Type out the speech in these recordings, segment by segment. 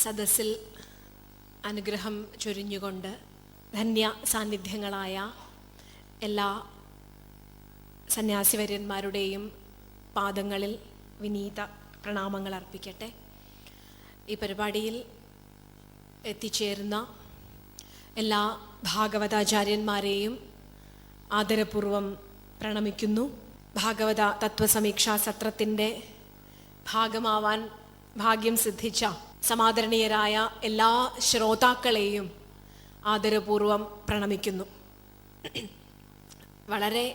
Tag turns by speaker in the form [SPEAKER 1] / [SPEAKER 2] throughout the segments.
[SPEAKER 1] സദസ്സിൽ അനുഗ്രഹം ചൊരിഞ്ഞുകൊണ്ട് ധന്യ സാന്നിധ്യങ്ങളായ എല്ലാ സന്യാസിവര്യന്മാരുടെയും പാദങ്ങളിൽ വിനീത പ്രണാമങ്ങൾ അർപ്പിക്കട്ടെ. ഈ പരിപാടിയിൽ എത്തിച്ചേരുന്ന എല്ലാ ഭാഗവതാചാര്യന്മാരെയും ആദരപൂർവം പ്രണമിക്കുന്നു. ഭാഗവത തത്വസമീക്ഷാ സത്രത്തിൻ്റെ ഭാഗമാവാൻ ഭാഗ്യം സിദ്ധിച്ച സമാദരണീയരായ എല്ലാ ശ്രോതാക്കളെയും ആദരപൂർവം പ്രണമിക്കുന്നു. വളരെ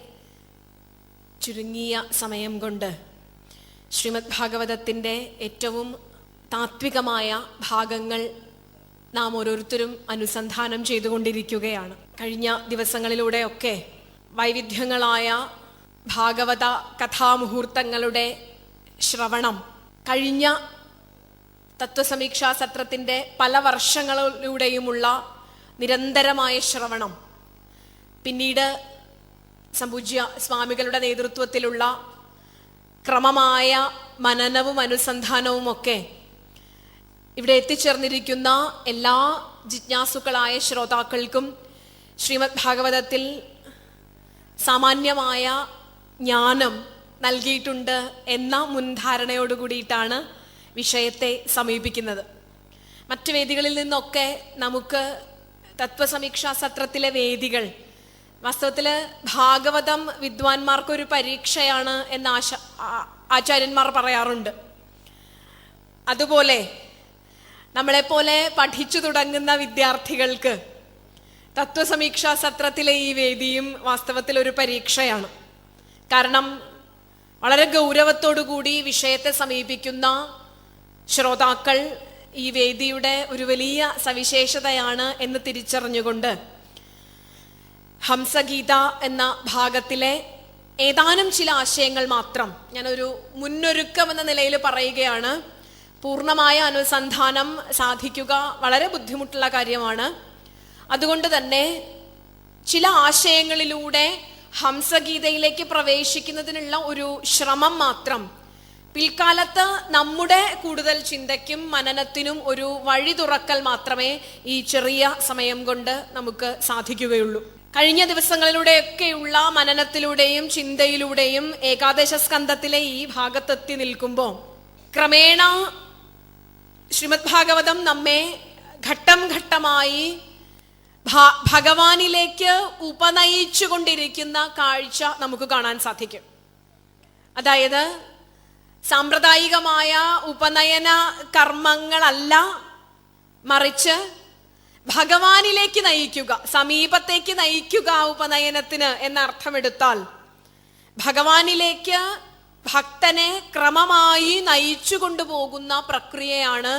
[SPEAKER 1] ചുരുങ്ങിയ സമയം കൊണ്ട് ശ്രീമദ് ഭാഗവതത്തിൻ്റെ ഏറ്റവും താത്വികമായ ഭാഗങ്ങൾ നാം ഓരോരുത്തരും അനുസന്ധാനം ചെയ്തുകൊണ്ടിരിക്കുകയാണ്. കഴിഞ്ഞ ദിവസങ്ങളിലൂടെയൊക്കെ വൈവിധ്യങ്ങളായ ഭാഗവത കഥാമുഹൂർത്തങ്ങളുടെ ശ്രവണം, കഴിഞ്ഞ തത്വസമീക്ഷാ സത്രത്തിൻ്റെ പല വർഷങ്ങളിലൂടെയുമുള്ള നിരന്തരമായ ശ്രവണം, പിന്നീട് സംപൂജ്യ സ്വാമികളുടെ നേതൃത്വത്തിലുള്ള ക്രമമായ മനനവും അനുസന്ധാനവുമൊക്കെ ഇവിടെ എത്തിച്ചേർന്നിരിക്കുന്ന എല്ലാ ജിജ്ഞാസുക്കളായ ശ്രോതാക്കൾക്കും ശ്രീമദ് ഭാഗവതത്തിൽ സാമാന്യമായ ജ്ഞാനം നൽകിയിട്ടുണ്ട് എന്ന മുൻധാരണയോടുകൂടിയിട്ടാണ് വിഷയത്തെ സമീപിക്കുന്നത്. മറ്റു വേദികളിൽ നിന്നൊക്കെ നമുക്ക് തത്വസമീക്ഷാ സത്രത്തിലെ വേദികൾ വാസ്തവത്തിൽ ഭാഗവതം വിദ്വാൻമാർക്കൊരു പരീക്ഷയാണ് എന്ന് ആചാര്യന്മാർ പറയാറുണ്ട്. അതുപോലെ നമ്മളെപ്പോലെ പഠിച്ചു തുടങ്ങുന്ന വിദ്യാർത്ഥികൾക്ക് തത്വസമീക്ഷാ സത്രത്തിലെ ഈ വേദിയും വാസ്തവത്തിൽ ഒരു പരീക്ഷയാണ്. കാരണം വളരെ ഗൗരവത്തോടുകൂടി വിഷയത്തെ സമീപിക്കുന്ന ശ്രോതാക്കൾ ഈ വേദിയുടെ ഒരു വലിയ സവിശേഷതയാണ് എന്ന് തിരിച്ചറിഞ്ഞുകൊണ്ട് ഹംസഗീത എന്ന ഭാഗത്തിലെ ഏതാനും ചില ആശയങ്ങൾ മാത്രം ഞാനൊരു മുന്നൊരുക്കം എന്ന നിലയിൽ പറയുകയാണ്. പൂർണ്ണമായ അനുസന്ധാനം സാധിക്കുക വളരെ ബുദ്ധിമുട്ടുള്ള കാര്യമാണ്. അതുകൊണ്ട് തന്നെ ചില ആശയങ്ങളിലൂടെ ഹംസഗീതയിലേക്ക് പ്രവേശിക്കുന്നതിനുള്ള ഒരു ശ്രമം മാത്രം പിൽക്കാലത്ത് നമ്മുടെ കൂടുതൽ ചിന്തയ്ക്കും മനനത്തിനും ഒരു വഴി തുറക്കൽ മാത്രമേ ഈ ചെറിയ സമയം കൊണ്ട് നമുക്ക് സാധിക്കുകയുള്ളൂ. കഴിഞ്ഞ ദിവസങ്ങളിലൂടെയൊക്കെയുള്ള മനനത്തിലൂടെയും ചിന്തയിലൂടെയും ഏകാദശ സ്കന്ധത്തിലെ ഈ ഭാഗത്തെത്തി നിൽക്കുമ്പോൾ ക്രമേണ ശ്രീമദ് ഭാഗവതം നമ്മെ ഘട്ടം ഘട്ടമായി ഭഗവാനിലേക്ക് ഉപനയിച്ചു കൊണ്ടിരിക്കുന്ന കാഴ്ച നമുക്ക് കാണാൻ സാധിക്കും. അതായത് സാമ്പ്രദായികമായ ഉപനയന കർമ്മങ്ങളല്ല, മറിച്ച് ഭഗവാനിലേക്ക് നയിക്കുക, സമീപത്തേക്ക് നയിക്കുക ഉപനയനത്തിന് എന്ന അർത്ഥമെടുത്താൽ ഭഗവാനിലേക്ക് ഭക്തനെ ക്രമമായി നയിച്ചു കൊണ്ടുപോകുന്ന പ്രക്രിയയാണ്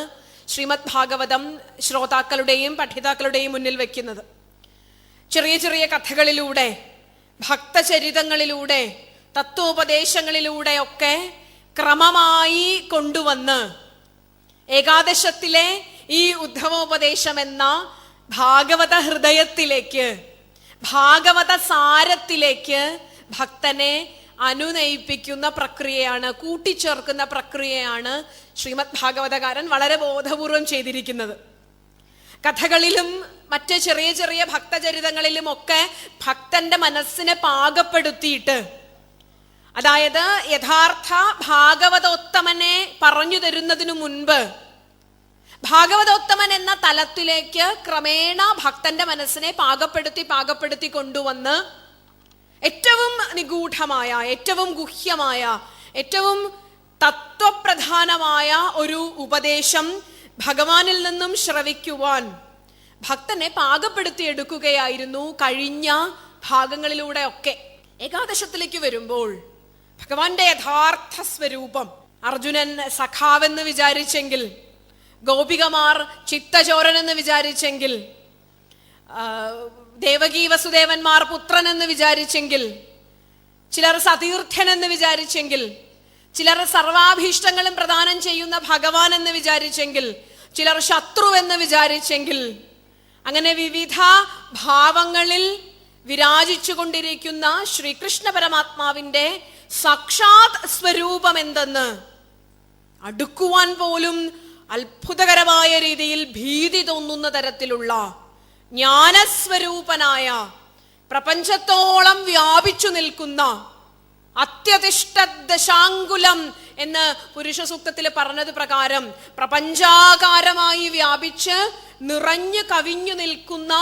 [SPEAKER 1] ശ്രീമദ് ഭാഗവതം ശ്രോതാക്കളുടെയും പഠിതാക്കളുടെയും മുന്നിൽ വെക്കുന്നത്. ചെറിയ ചെറിയ കഥകളിലൂടെ, ഭക്തചരിതങ്ങളിലൂടെ, തത്വോപദേശങ്ങളിലൂടെ ഒക്കെ ക്രമമായി കൊണ്ടുവന്ന് ഏകാദശത്തിലെ ഈ ഉദ്ധവോപദേശം എന്ന ഭാഗവത ഹൃദയത്തിലേക്ക്, ഭാഗവത സാരത്തിലേക്ക് ഭക്തനെ അനുനയിപ്പിക്കുന്ന പ്രക്രിയയാണ്, കൂട്ടിച്ചേർക്കുന്ന പ്രക്രിയയാണ് ശ്രീമദ് ഭാഗവതകാരൻ വളരെ ബോധപൂർവം ചെയ്തിരിക്കുന്നത്. കഥകളിലും മറ്റ് ചെറിയ ചെറിയ ഭക്തചരിതങ്ങളിലും ഒക്കെ ഭക്തന്റെ മനസ്സിനെ പാകപ്പെടുത്തിയിട്ട്, അതായത് യഥാർത്ഥ ഭാഗവതോത്തമനെ പറഞ്ഞു തരുന്നതിനു മുൻപ് ഭാഗവതോത്തമൻ എന്ന തലത്തിലേക്ക് ക്രമേണ ഭക്തന്റെ മനസ്സിനെ പാകപ്പെടുത്തി കൊണ്ടുവന്ന് ഏറ്റവും നിഗൂഢമായ, ഏറ്റവും ഗുഹ്യമായ, ഏറ്റവും തത്വപ്രധാനമായ ഒരു ഉപദേശം ഭഗവാനിൽ നിന്നും ശ്രവിക്കുവാൻ ഭക്തനെ പാകപ്പെടുത്തിയെടുക്കുകയായിരുന്നു കഴിഞ്ഞ ഭാഗങ്ങളിലൂടെ ഒക്കെ. ഏകാദശത്തിലേക്ക് വരുമ്പോൾ ഭഗവാന്റെ യഥാർത്ഥ സ്വരൂപം അർജുനൻ സഖാവെന്ന് വിചാരിച്ചെങ്കിൽ, ഗോപികമാർ ചിത്തചോരനെന്ന് വിചാരിച്ചെങ്കിൽ, ദേവകീ വസുദേവന്മാർ പുത്രനെന്ന് വിചാരിച്ചെങ്കിൽ, ചിലർ സതീർത്ഥ്യനെന്ന് വിചാരിച്ചെങ്കിൽ, ചിലർ സർവാഭീഷ്ടങ്ങളും പ്രദാനം ചെയ്യുന്ന ഭഗവാൻ എന്ന് വിചാരിച്ചെങ്കിൽ, ചിലർ ശത്രു എന്ന് വിചാരിച്ചെങ്കിൽ, അങ്ങനെ വിവിധ ഭാവങ്ങളിൽ വിരാജിച്ചു കൊണ്ടിരിക്കുന്ന ശ്രീകൃഷ്ണ പരമാത്മാവിന്റെ സാക്ഷാത് സ്വരൂപം എന്തെന്ന് അടുക്കുവാൻ പോലും അത്ഭുതകരമായ രീതിയിൽ ഭീതി തോന്നുന്ന തരത്തിലുള്ള ജ്ഞാനസ്വരൂപനായ, പ്രപഞ്ചത്തോളം വ്യാപിച്ചു നിൽക്കുന്ന, അത്യതിഷ്ഠ ദശാങ്കുലം എന്ന് പുരുഷ സൂക്തത്തിൽ പറഞ്ഞത് പ്രകാരം പ്രപഞ്ചാകാരമായി വ്യാപിച്ച് നിറഞ്ഞു കവിഞ്ഞു നിൽക്കുന്ന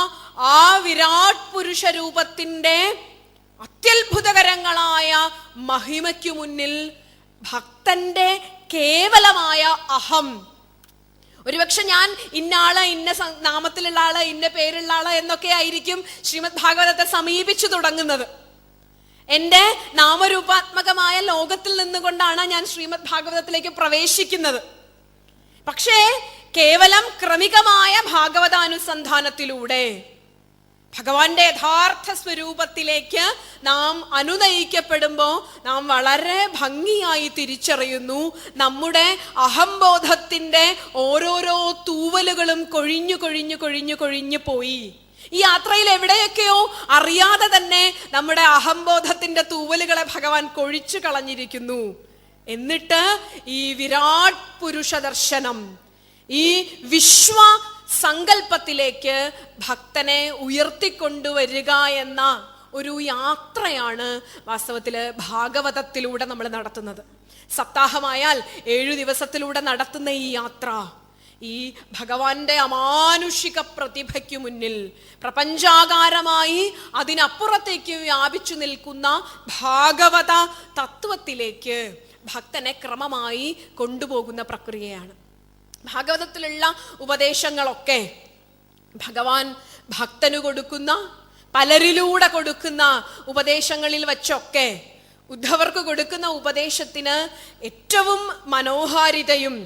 [SPEAKER 1] ആ വിരാട് പുരുഷ രൂപത്തിന്റെ അത്യത്ഭുതകരങ്ങളായ മഹിമയ്ക്കു മുന്നിൽ ഭക്തന്റെ കേവലമായ അഹം, ഒരുപക്ഷെ ഞാൻ ഇന്ന ആള്, ഇന്ന നാമത്തിലുള്ള ആള്, ഇന്ന പേരുള്ള ആള് എന്നൊക്കെ ആയിരിക്കും ശ്രീമദ് ഭാഗവതത്തെ സമീപിച്ചു തുടങ്ങുന്നത്. എൻ്റെ നാമരൂപാത്മകമായ ലോകത്തിൽ നിന്നുകൊണ്ടാണ് ഞാൻ ശ്രീമദ് ഭാഗവതത്തിലേക്ക് പ്രവേശിക്കുന്നത്. പക്ഷേ കേവലം ക്രമികമായ ഭാഗവതാനുസന്ധാനത്തിലൂടെ ഭഗവാന്റെ യഥാർത്ഥ സ്വരൂപത്തിലേക്ക് നാം അനുനയിക്കപ്പെടുമ്പോൾ നാം വളരെ ഭംഗിയായി തിരിച്ചറിയുന്നു നമ്മുടെ അഹംബോധത്തിന്റെ ഓരോരോ തൂവലുകളും കൊഴിഞ്ഞു കൊഴിഞ്ഞു കൊഴിഞ്ഞു കൊഴിഞ്ഞു പോയി. ഈ യാത്രയിൽ എവിടെയൊക്കെയോ അറിയാതെ തന്നെ നമ്മുടെ അഹംബോധത്തിന്റെ തൂവലുകളെ ഭഗവാൻ കൊഴിച്ചു കളഞ്ഞിരിക്കുന്നു. എന്നിട്ട് ഈ വിരാട് പുരുഷ ദർശനം, ഈ വിശ്വ സങ്കല്പത്തിലേക്ക് ഭക്തനെ ഉയർത്തിക്കൊണ്ടുവരിക എന്ന ഒരു യാത്രയാണ് വാസ്തവത്തില് ഭാഗവതത്തിലൂടെ നമ്മൾ നടത്തുന്നത്. സപ്താഹമായാൽ 7 ദിവസത്തിലൂടെ നടത്തുന്ന ഈ യാത്ര ഈ ഭഗവാന്റെ അമാനുഷിക പ്രതിഭയ്ക്കു മുന്നിൽ പ്രപഞ്ചാകാരമായി അതിനപ്പുറത്തേക്ക് വ്യാപിച്ചു നിൽക്കുന്ന ഭാഗവത തത്വത്തിലേക്ക് ഭക്തനെ ക്രമമായി കൊണ്ടുപോകുന്ന പ്രക്രിയയാണ്. ഭാഗവതത്തിലുള്ള ഉപദേശങ്ങളൊക്കെ ഭഗവാൻ ഭക്തന് കൊടുക്കുന്ന, പലരിലൂടെ കൊടുക്കുന്ന ഉപദേശങ്ങളിൽ വച്ചൊക്കെ ഉദ്ധവർക്ക് കൊടുക്കുന്ന ഉപദേശത്തിന് ഏറ്റവും മനോഹാരിതയും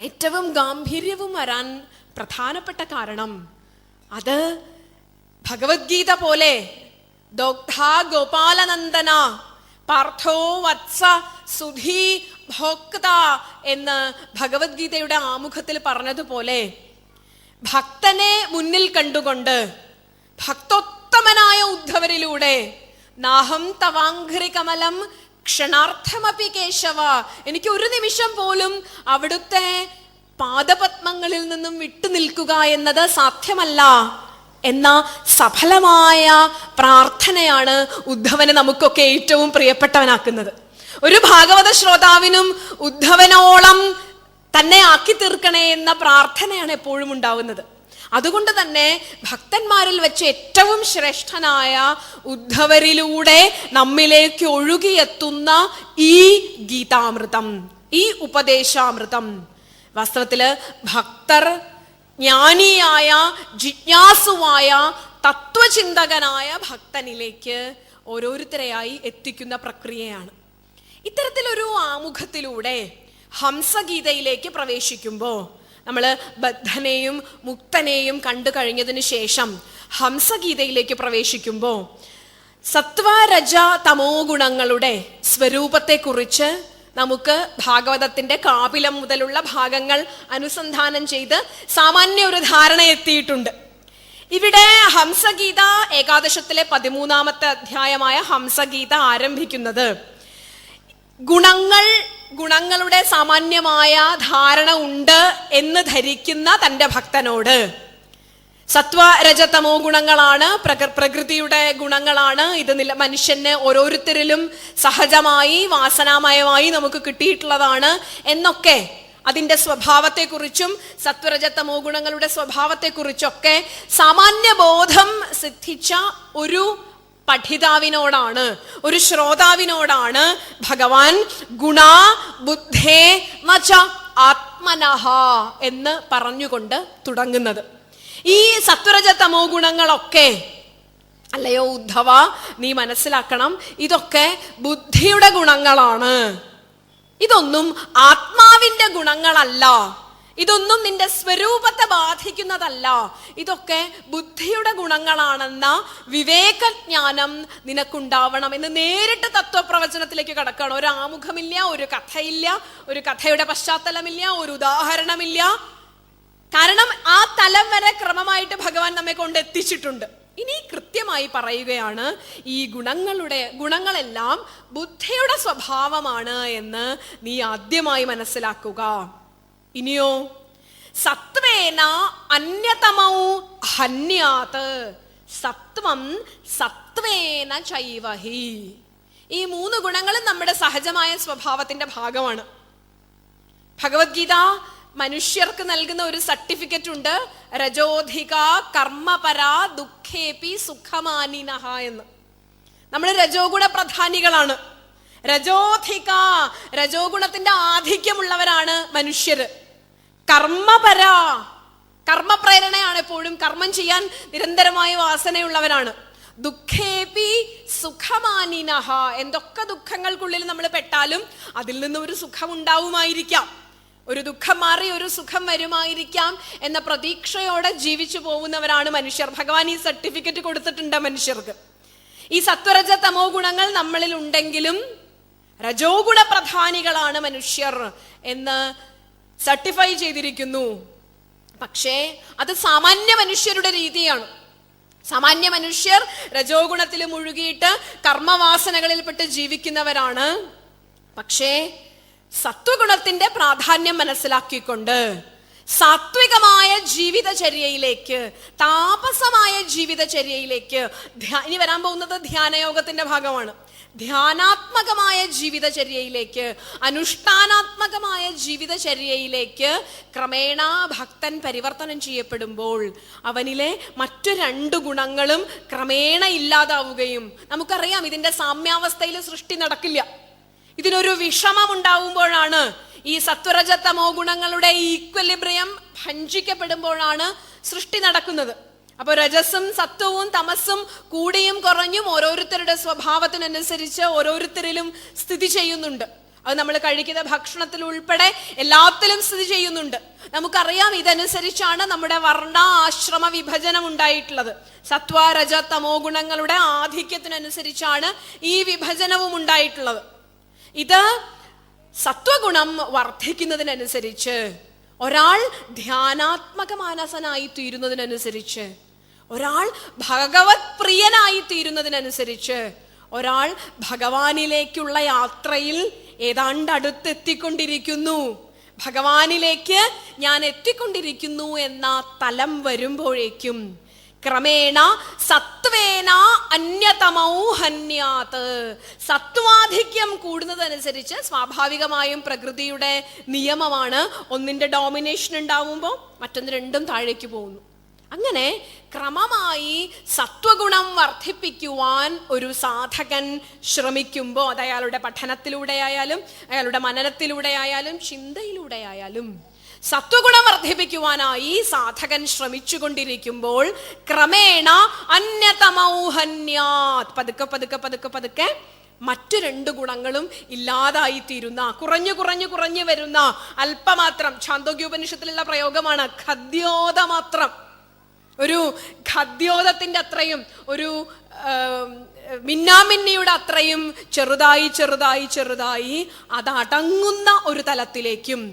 [SPEAKER 1] ഏറ്റവും ഗാംഭീര്യവും വരാൻ പ്രധാനപ്പെട്ട കാരണം അത് ഭഗവത്ഗീത പോലെ ദോഗ്ധാ ഗോപാലനന്ദന പാർത്ഥോ വത്സ സുധീ ഭോക്ത എന്ന് ഭഗവത്ഗീതയുടെ ആമുഖത്തിൽ പറഞ്ഞതുപോലെ ഭക്തനെ മുന്നിൽ കണ്ടുകൊണ്ട് ഭക്തോത്തമനായ ഉദ്ധവരിലൂടെ നാഹം തവാംഘ്രി കമലം ക്ഷണാർത്ഥമപി കേശവ, എനിക്ക് ഒരു നിമിഷം പോലും അവിടുത്തെ പാദപത്മങ്ങളിൽ നിന്നും വിട്ടുനിൽക്കുക എന്നത് സാധ്യമല്ല എന്ന സഫലമായ പ്രാർത്ഥനയാണ് ഉദ്ധവനെ നമുക്കൊക്കെ ഏറ്റവും പ്രിയപ്പെട്ടവനാക്കുന്നത്. ഒരു ഭാഗവത ശ്രോതാവിനും ഉദ്ധവനോളം തന്നെ ആക്കി തീർക്കണേ എന്ന പ്രാർത്ഥനയാണ് എപ്പോഴും ഉണ്ടാവുന്നത്. അതുകൊണ്ട് തന്നെ ഭക്തന്മാരിൽ വെച്ച് ഏറ്റവും ശ്രേഷ്ഠനായ ഉദ്ധവരിലൂടെ നമ്മിലേക്ക് ഒഴുകിയെത്തുന്ന ഈ ഗീതാമൃതം, ഈ ഉപദേശാമൃതം വാസ്തവത്തില് ഭക്തർ ജ്ഞാനിയായ ജിജ്ഞാസുവായ തത്വചിന്തകനായ ഭക്തനിലേക്ക് ഓരോരുത്തരെയായി എത്തിക്കുന്ന പ്രക്രിയയാണ്. ഇത്തരത്തിലൊരു ആമുഖത്തിലൂടെ ഹംസഗീതയിലേക്ക് പ്രവേശിക്കുമ്പോൾ നമ്മൾ ബദ്ധനെയും മുക്തനെയും കണ്ടു കഴിഞ്ഞതിന് ശേഷം ഹംസഗീതയിലേക്ക് പ്രവേശിക്കുമ്പോൾ സത്വരജ തമോ ഗുണങ്ങളുടെ സ്വരൂപത്തെക്കുറിച്ച് നമുക്ക് ഭാഗവതത്തിന്റെ കാപിലം മുതലുള്ള ഭാഗങ്ങൾ അനുസന്ധാനം ചെയ്ത് സാമാന്യ ഒരു ധാരണ എത്തിയിട്ടുണ്ട്. ഇവിടെ ഹംസഗീത ഏകാദശത്തിലെ 13ാമത്തെ അധ്യായമായ ഹംസഗീത ആരംഭിക്കുന്നത് ഗുണങ്ങളുടെ സാമാന്യമായ ധാരണ ഉണ്ട് എന്ന് ധരിക്കുന്ന തൻ്റെ ഭക്തനോട്, സത്വരജതമോ ഗുണങ്ങളാണ് പ്രകൃതിയുടെ ഗുണങ്ങളാണ്, ഇത് മനുഷ്യന് ഓരോരുത്തരിലും സഹജമായി വാസനാമയമായി നമുക്ക് കിട്ടിയിട്ടുള്ളതാണ് എന്നൊക്കെ അതിൻ്റെ സ്വഭാവത്തെക്കുറിച്ചും സത്വരജതമോ ഗുണങ്ങളുടെ സ്വഭാവത്തെക്കുറിച്ചൊക്കെ സാമാന്യ ബോധം സിദ്ധിച്ച ഒരു പഠിതാവിനോടാണ്, ഒരു ശ്രോതാവിനോടാണ് ഭഗവാൻ ഗുണാ ബുദ്ധേ നച ആത്മനഃ എന്ന് പറഞ്ഞുകൊണ്ട് തുടങ്ങുന്നത്. ഈ സത്വരജതമോ ഗുണങ്ങളൊക്കെ അല്ലയോ ഉദ്ധവ, നീ മനസ്സിലാക്കണം, ഇതൊക്കെ ബുദ്ധിയുടെ ഗുണങ്ങളാണ്, ഇതൊന്നും ആത്മാവിന്റെ ഗുണങ്ങളല്ല, ഇതൊന്നും നിന്റെ സ്വരൂപത്തെ ബാധിക്കുന്നതല്ല, ഇതൊക്കെ ബുദ്ധിയുടെ ഗുണങ്ങളാണെന്ന വിവേകജ്ഞാനം നിനക്കുണ്ടാവണം എന്ന് നേരിട്ട് തത്വപ്രവചനത്തിലേക്ക് കടക്കണം. ഒരു ആമുഖമില്ല, ഒരു കഥയില്ല, ഒരു കഥയുടെ പശ്ചാത്തലമില്ല, ഒരു ഉദാഹരണമില്ല. കാരണം ആ തലം വരെ ക്രമമായിട്ട് ഭഗവാൻ നമ്മെ കൊണ്ട് എത്തിച്ചിട്ടുണ്ട്. ഇനി കൃത്യമായി പറയുകയാണ്, ഈ ഗുണങ്ങളെല്ലാം ബുദ്ധിയുടെ സ്വഭാവമാണ് എന്ന് നീ ആദ്യമായി മനസ്സിലാക്കുക. ഇനിയോ സത്വേന അന്യതമൗ ഹന്യാത് സത്വം സത്വേന ചൈവഹി. ഈ 3 ഗുണങ്ങളും നമ്മുടെ സഹജമായ സ്വഭാവത്തിന്റെ ഭാഗമാണ്. ഭഗവത്ഗീത മനുഷ്യർക്ക് നൽകുന്ന ഒരു സർട്ടിഫിക്കറ്റ് ഉണ്ട്, രജോധിക കർമ്മപര ദുഃഖേപി സുഖമാനിനഹ എന്ന്. നമ്മൾ രജോ ഗുണ പ്രധാനികളാണ്. രജോധിക, രജോ ഗുണത്തിന്റെ ആധിക്യമുള്ളവരാണ് മനുഷ്യര്. കർമ്മപര, കർമ്മപ്രേരണയാണ്, എപ്പോഴും കർമ്മം ചെയ്യാൻ നിരന്തരമായ വാസനയുള്ളവരാണ്. ദുഃഖേപി സുഖമാനിനഹ, എന്തൊക്കെ ദുഃഖങ്ങൾക്കുള്ളിൽ നമ്മൾ പെട്ടാലും അതിൽ നിന്ന് ഒരു സുഖം ഉണ്ടാവുമായിരിക്കാം, ഒരു ദുഃഖം മാറി ഒരു സുഖം വരുമായിരിക്കാം എന്ന പ്രതീക്ഷയോടെ ജീവിച്ചു പോകുന്നവരാണ് മനുഷ്യർ. ഭഗവാൻ ഈ സർട്ടിഫിക്കറ്റ് കൊടുത്തിട്ടുണ്ട് മനുഷ്യർക്ക്. ഈ സത്വരജ തമോ ഗുണങ്ങൾ നമ്മളിൽ ഉണ്ടെങ്കിലും രജോ ഗുണ പ്രധാനികളാണ് മനുഷ്യർ എന്ന് സർട്ടിഫൈ ചെയ്തിരിക്കുന്നു. പക്ഷേ അത് സാമാന്യ മനുഷ്യരുടെ രീതിയാണ്. സാമാന്യ മനുഷ്യർ രജോ ഗുണത്തിൽ മുഴുകിയിട്ട് കർമ്മവാസനകളിൽപ്പെട്ട് ജീവിക്കുന്നവരാണ്. പക്ഷേ സത്വഗുണത്തിന്റെ പ്രാധാന്യം മനസ്സിലാക്കിക്കൊണ്ട് സാത്വികമായ ജീവിതചര്യയിലേക്ക്, താപസമായ ജീവിതചര്യയിലേക്ക്, ഇനി വരാൻ പോകുന്നത് ധ്യാനയോഗത്തിന്റെ ഭാഗമാണ്, ധ്യാനാത്മകമായ ജീവിതചര്യയിലേക്ക്, അനുഷ്ഠാനാത്മകമായ ജീവിതചര്യയിലേക്ക് ക്രമേണ ഭക്തൻ പരിവർത്തനം ചെയ്യപ്പെടുമ്പോൾ അവനിലെ മറ്റു 2 ഗുണങ്ങളും ക്രമേണ ഇല്ലാതാവുകയും, നമുക്കറിയാം ഇതിന്റെ സാമ്യാവസ്ഥയിൽ സൃഷ്ടി നടക്കില്ല. ഇതിനൊരു വിഷമം ഉണ്ടാവുമ്പോഴാണ്, ഈ സത്വരജ തമോ ഗുണങ്ങളുടെ ഈക്വലിബ്രിയം ഭഞ്ജിക്കപ്പെടുമ്പോഴാണ് സൃഷ്ടി നടക്കുന്നത്. അപ്പൊ രജസും സത്വവും തമസും കൂടിയും കുറഞ്ഞും ഓരോരുത്തരുടെ സ്വഭാവത്തിനനുസരിച്ച് ഓരോരുത്തരിലും സ്ഥിതി ചെയ്യുന്നുണ്ട്. അത് നമ്മൾ കഴിക്കുന്ന ഭക്ഷണത്തിൽ ഉൾപ്പെടെ എല്ലാത്തിലും സ്ഥിതി ചെയ്യുന്നുണ്ട്. നമുക്കറിയാം ഇതനുസരിച്ചാണ് നമ്മുടെ വർണ്ണ ആശ്രമ വിഭജനം ഉണ്ടായിട്ടുള്ളത്. സത്വ രജ തമോ ഗുണങ്ങളുടെ ആധിക്യത്തിനനുസരിച്ചാണ് ഈ വിഭജനവും ഉണ്ടായിട്ടുള്ളത്. ഇത് സത്വഗുണം വർദ്ധിക്കുന്നതിനനുസരിച്ച്, ഒരാൾ ധ്യാനാത്മക മാനസനായി തീരുന്നതിനനുസരിച്ച്, ഒരാൾ ഭഗവത് പ്രിയനായി തീരുന്നതിനനുസരിച്ച്, ഒരാൾ ഭഗവാനിലേക്കുള്ള യാത്രയിൽ ഏതാണ്ട് അടുത്തെത്തിക്കൊണ്ടിരിക്കുന്നു, ഭഗവാനിലേക്ക് ഞാൻ എത്തിക്കൊണ്ടിരിക്കുന്നു എന്ന തലം വരുമ്പോഴേക്കും ക്രമേണ സത്വേന അന്യതമൗ ഹന്യാത്, സത്വാധിക്യം കൂടുന്നതനുസരിച്ച് സ്വാഭാവികമായും പ്രകൃതിയുടെ നിയമമാണ്, ഒന്നിന്റെ ഡോമിനേഷൻ ഉണ്ടാവുമ്പോൾ മറ്റൊന്ന് 2ഉം താഴേക്ക് പോകുന്നു. അങ്ങനെ ക്രമമായി സത്വഗുണം വർദ്ധിപ്പിക്കുവാൻ ഒരു സാധകൻ ശ്രമിക്കുമ്പോൾ, അത് അയാളുടെ പഠനത്തിലൂടെ ആയാലും അയാളുടെ മനനത്തിലൂടെ ആയാലും ചിന്തയിലൂടെ ആയാലും, സത്വഗുണം വർദ്ധിപ്പിക്കുവാനായി സാധകൻ ശ്രമിച്ചുകൊണ്ടിരിക്കുമ്പോൾ ക്രമേണ അന്യതമൗ ഹന്യാത്, പതുക്കെ പതുക്കെ പതുക്കെ പതുക്കെ മറ്റു 2 ഗുണങ്ങളും ഇല്ലാതായിത്തീരുന്ന, കുറഞ്ഞു വരുന്ന, അല്പമാത്രം, ഛാന്തോഗ്യോപനിഷത്തിലുള്ള പ്രയോഗമാണ് ഖദ്യോതമാത്രം, ഒരു ഖദ്യോതത്തിന്റെ അത്രയും, ഒരു മിന്നാമിന്നിയുടെ അത്രയും ചെറുതായി ചെറുതായി ചെറുതായി അതടങ്ങുന്ന ഒരു തലത്തിലേക്കും